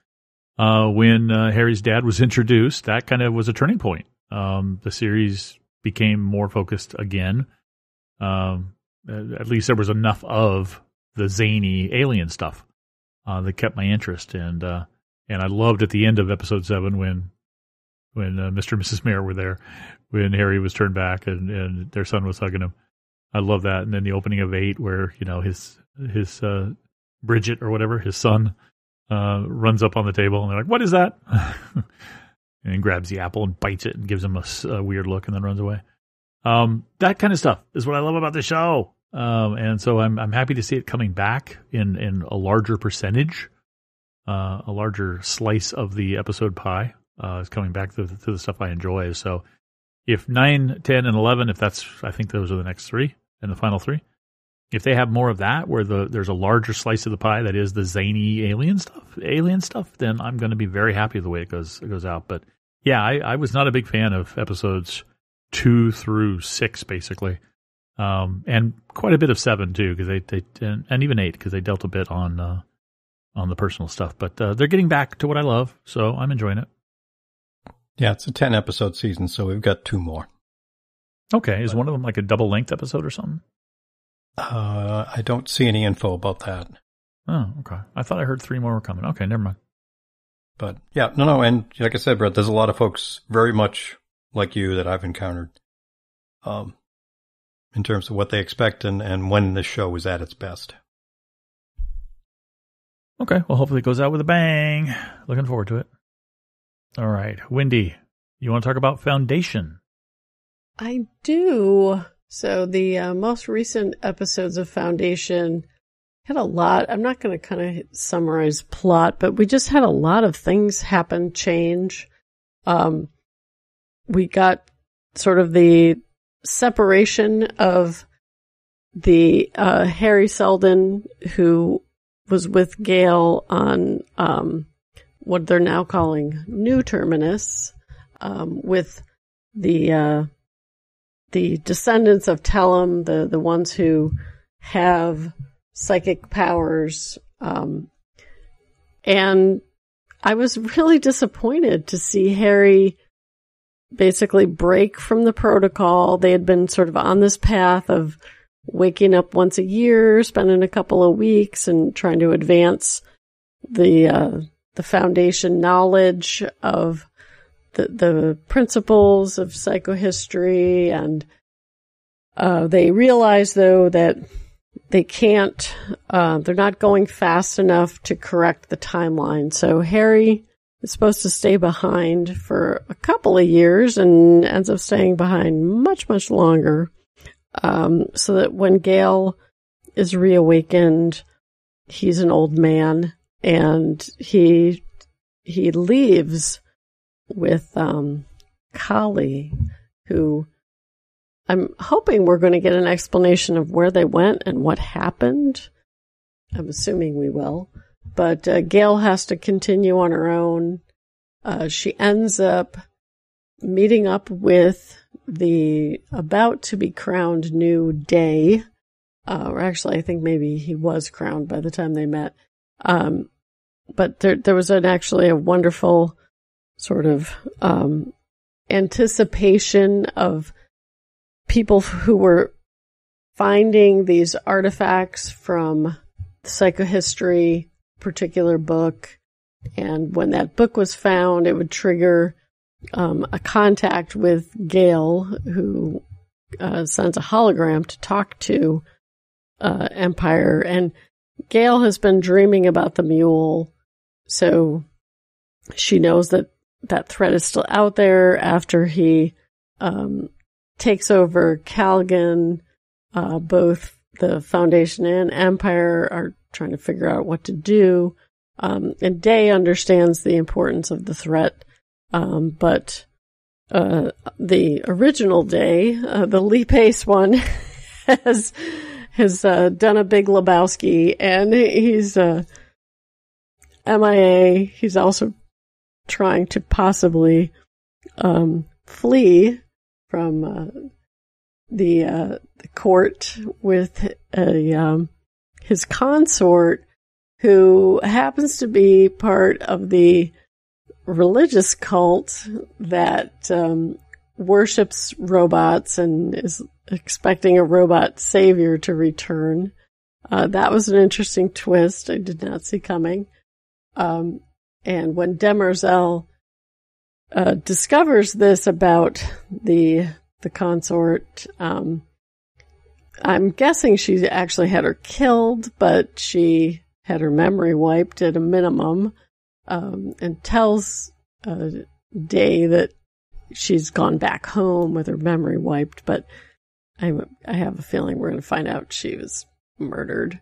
when Harry's dad was introduced, that kind of was a turning point. The series became more focused again. At least there was enough of the zany alien stuff that kept my interest. And I loved at the end of episode 7 when Mr. and Mrs. Mayor were there, when Harry was turned back and their son was hugging him. I love that. And then the opening of 8 where, his Bridget or whatever, his son, runs up on the table and they're like, what is that? And grabs the apple and bites it and gives him a weird look and then runs away. That kind of stuff is what I love about the show. And so I'm happy to see it coming back in a larger percentage, a larger slice of the episode pie, is coming back to the stuff I enjoy. So if 9, 10, and 11, I think those are the next 3 and the final 3. If they have more of that, where there's a larger slice of the pie that is the zany alien stuff, then I'm going to be very happy with the way it goes out. But yeah, I was not a big fan of episodes 2 through 6, basically, and quite a bit of 7 too, because and even 8, because they dealt a bit on the personal stuff. But they're getting back to what I love, so I'm enjoying it. Yeah, it's a 10-episode season, so we've got 2 more. Okay, is one of them like a double-length episode or something? I don't see any info about that. Oh, okay. I thought I heard 3 more were coming. Okay, never mind. But yeah, no, and like I said, Brett, there's a lot of folks very much like you that I've encountered, in terms of what they expect and when the show is at its best. Okay, well, hopefully it goes out with a bang. Looking forward to it. All right, Wendy, you want to talk about Foundation? I do. So the most recent episodes of Foundation had a lot. I'm not going to kind of summarize plot, but we just had a lot of things happen, change. We got sort of the separation of the Harry Seldon, who was with Gale on what they're now calling New Terminus, with the descendants of Tellum, the ones who have psychic powers. And I was really disappointed to see Harry basically break from the protocol. They had been sort of on this path of waking up once a year, spending a couple of weeks, and trying to advance the Foundation knowledge of the principles of psychohistory, and they realize, though, that they can't, they're not going fast enough to correct the timeline. So Harry is supposed to stay behind for a couple of years and ends up staying behind much, much longer, so that when Gale is reawakened, he's an old man, and he leaves with Kali, who I'm hoping we're going to get an explanation of where they went and what happened. I'm assuming we will. But Gale has to continue on her own. She ends up meeting up with the about-to-be-crowned new Day. Or actually, I think maybe he was crowned by the time they met. But there was actually a wonderful sort of anticipation of people who were finding these artifacts from the psychohistory particular book. And when that book was found, it would trigger a contact with Gale, who sends a hologram to talk to Empire. And Gale has been dreaming about the mule, so she knows that threat is still out there after he takes over Calgan. Both the Foundation and Empire are trying to figure out what to do. And Day understands the importance of the threat, but the original Day, the Lee Pace one, has done a big Lebowski, and he's MIA. He's also trying to possibly flee from the court with his consort, who happens to be part of the religious cult that worships robots and is expecting a robot savior to return. That was an interesting twist I did not see coming. And when Demerzel discovers this about the consort, I'm guessing she actually had her killed, but she had her memory wiped at a minimum, and tells Day that she's gone back home with her memory wiped, but I have a feeling we're going to find out she was murdered,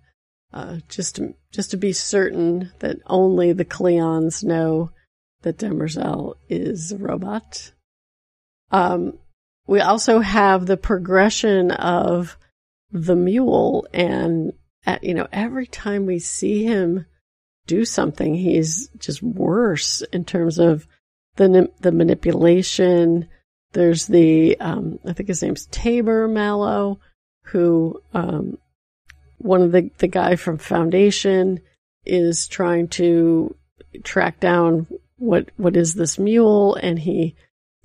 just to be certain that only the Cleons know that Demerzel is a robot. We also have the progression of the mule, and every time we see him do something, he's just worse in terms of the manipulation. There's the I think his name's Tabor Mallow, who one of the guy from Foundation is trying to track down what is this mule, and he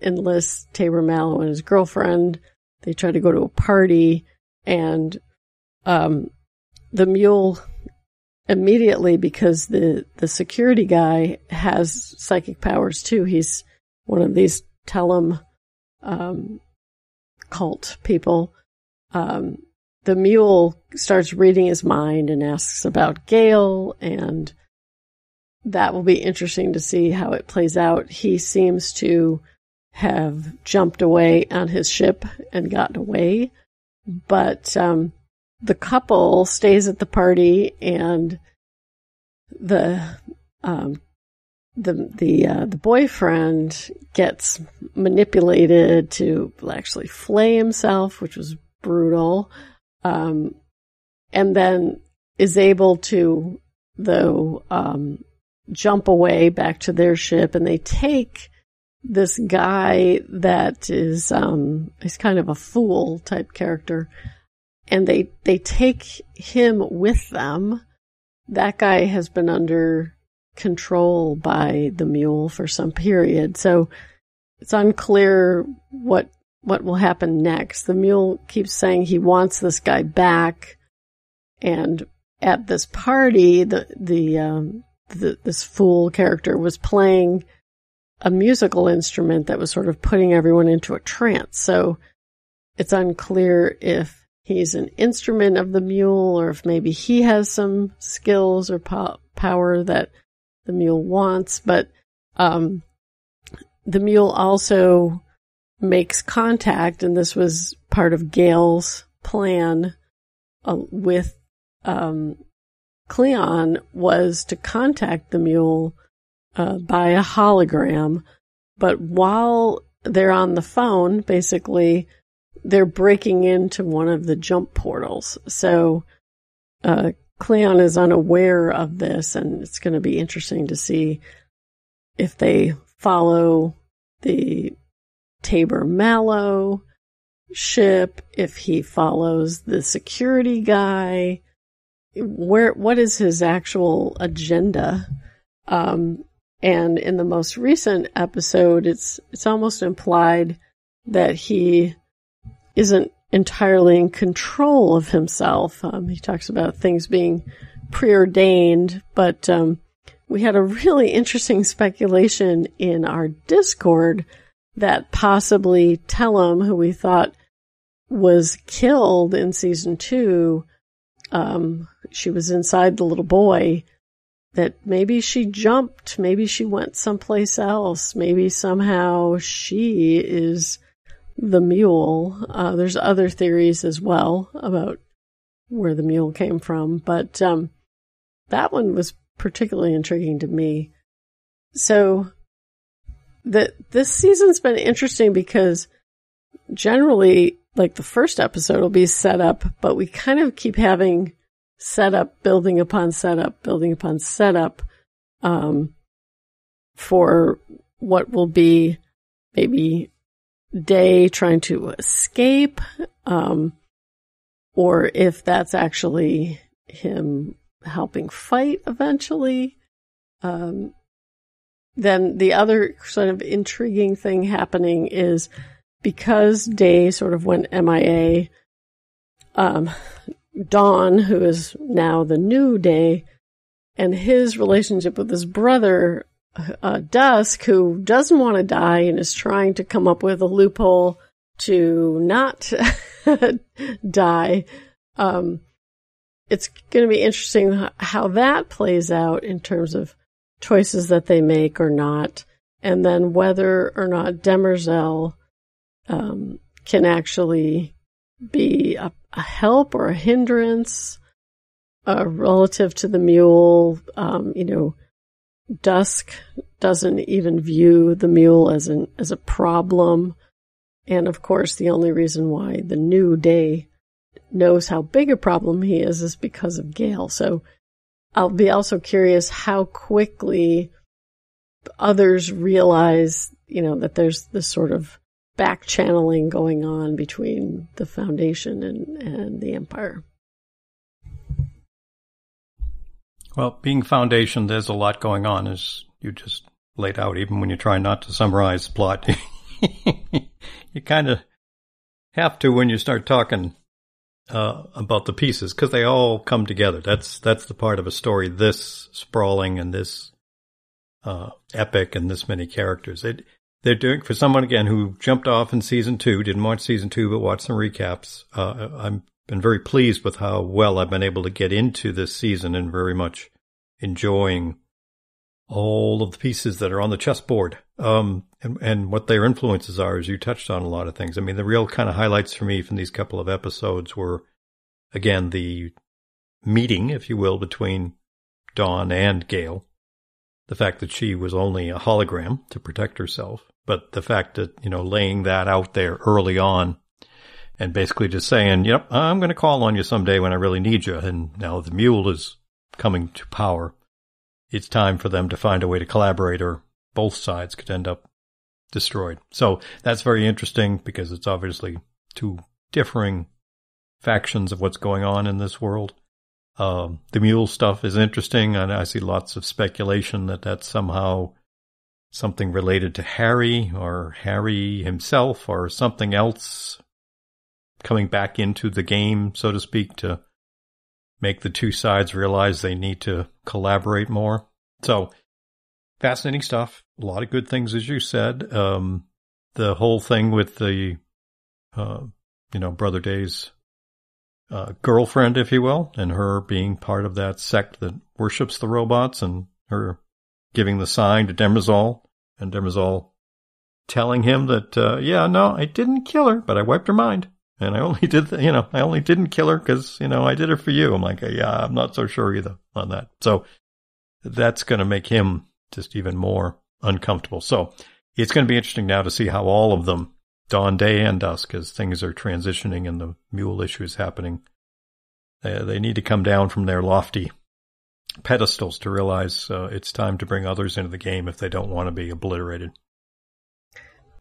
enlists Tabor Mallow and his girlfriend. They try to go to a party, and the mule immediately, because the security guy has psychic powers too. He's one of these Tellem cult people. The mule starts reading his mind and asks about Gale, and that will be interesting to see how it plays out. He seems to have jumped away on his ship and gotten away, but the couple stays at the party, and the boyfriend gets manipulated to actually flay himself, which was brutal, and then is able to, though, jump away back to their ship, and they take this guy that is kind of a fool type character, and they take him with them. That guy has been under control by the mule for some period, so it's unclear what will happen next. The mule keeps saying he wants this guy back, and at this party, this fool character was playing a musical instrument that was sort of putting everyone into a trance. So it's unclear if he's an instrument of the mule, or if maybe he has some skills or power that the mule wants. But the mule also makes contact, and this was part of Gale's plan with Cleon, was to contact the mule by a hologram. But while they're on the phone, basically, they're breaking into one of the jump portals. So Cleon is unaware of this, and it's going to be interesting to see if they follow the Tabor Mallow ship, if he follows the security guy, what is his actual agenda? And in the most recent episode, it's almost implied that he isn't entirely in control of himself. He talks about things being preordained, but we had a really interesting speculation in our Discord that possibly Tellem, who we thought was killed in season 2, she was inside the little boy, that maybe she jumped, maybe she went someplace else, maybe somehow she is the mule. There's other theories as well about where the mule came from, but that one was particularly intriguing to me. So this season's been interesting because generally, like the first episode will be set up, but we kind of keep having setup, building upon setup, building upon setup, for what will be maybe Day trying to escape, or if that's actually him helping fight eventually. Then the other sort of intriguing thing happening is because Day sort of went MIA, Dawn, who is now the new Day, and his relationship with his brother, Dusk, who doesn't want to die and is trying to come up with a loophole to not die. It's going to be interesting how that plays out in terms of choices that they make or not, and then whether or not Demerzel can actually be a help or a hindrance relative to the mule. Dusk doesn't even view the mule as a problem. And of course, the only reason why the new Day knows how big a problem he is because of Gale. So I'll be also curious how quickly others realize, that there's this sort of back channeling going on between the Foundation and the Empire. Well, being Foundation, there's a lot going on, as you just laid out, even when you try not to summarize the plot. You kind of have to when you start talking about the pieces, because they all come together. That's the part of a story this sprawling and this epic and this many characters. They're doing, for someone, again, who jumped off in season 2, didn't watch season 2, but watched some recaps. I've been very pleased with how well I've been able to get into this season and very much enjoying all of the pieces that are on the chessboard, and what their influences are, as you touched on a lot of things. I mean, the real kind of highlights for me from these couple of episodes were, again, the meeting, if you will, between Dawn and Gale. The fact that she was only a hologram to protect herself, but the fact that, laying that out there early on and basically just saying, yep, I'm going to call on you someday when I really need you. And now the mule is coming to power. It's time for them to find a way to collaborate, or both sides could end up destroyed. So that's very interesting, because it's obviously two differing factions of what's going on in this world. The mule stuff is interesting, and I see lots of speculation that that's somehow something related to Harry, or Harry himself, or something else coming back into the game, so to speak, to make the two sides realize they need to collaborate more. So, fascinating stuff. A lot of good things, as you said. The whole thing with the, Brother Day's girlfriend, if you will, and her being part of that sect that worships the robots, and her giving the sign to Demerzel, and Demerzel telling him that, no, I didn't kill her, but I wiped her mind. And I only did, I only didn't kill her because, I did it for you. I'm like, yeah, I'm not so sure either on that. So that's going to make him just even more uncomfortable. So it's going to be interesting now to see how all of them, Dawn, Day, and Dusk, as things are transitioning and the mule issue is happening, they need to come down from their lofty pedestals to realize it's time to bring others into the game if they don't want to be obliterated.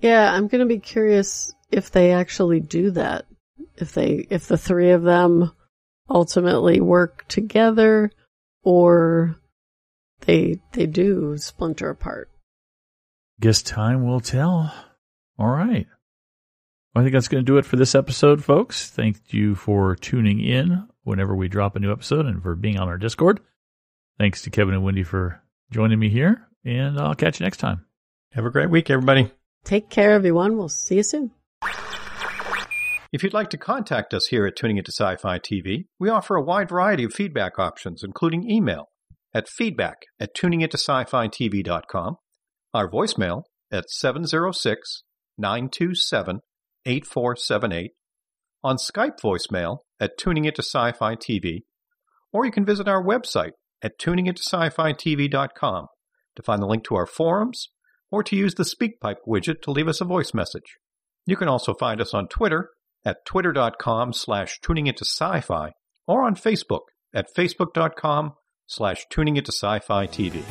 Yeah, I'm going to be curious if they actually do that. If the three of them ultimately work together, or they do splinter apart. Guess time will tell. All right. Well, I think that's going to do it for this episode, folks. Thank you for tuning in whenever we drop a new episode, and for being on our Discord. Thanks to Kevin and Wendy for joining me here, and I'll catch you next time. Have a great week, everybody. Take care, everyone. We'll see you soon. If you'd like to contact us here at Tuning Into SciFi TV, we offer a wide variety of feedback options, including email at feedback@tuningintoSciFiTV.com, our voicemail at 706-927-8478, on Skype voicemail at Tuning Into SciFi TV, or you can visit our website at tuningintoscifitv.com to find the link to our forums or to use the SpeakPipe widget to leave us a voice message. You can also find us on Twitter at twitter.com/tuningintoscifi or on Facebook at facebook.com/tuningintosci-fi TV.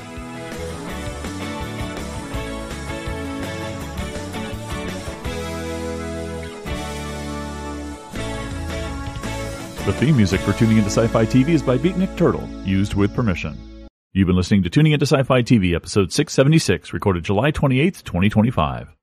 The theme music for Tuning Into Sci-Fi TV is by Beatnik Turtle, used with permission. You've been listening to Tuning Into Sci-Fi TV, episode 676, recorded July 28th, 2025.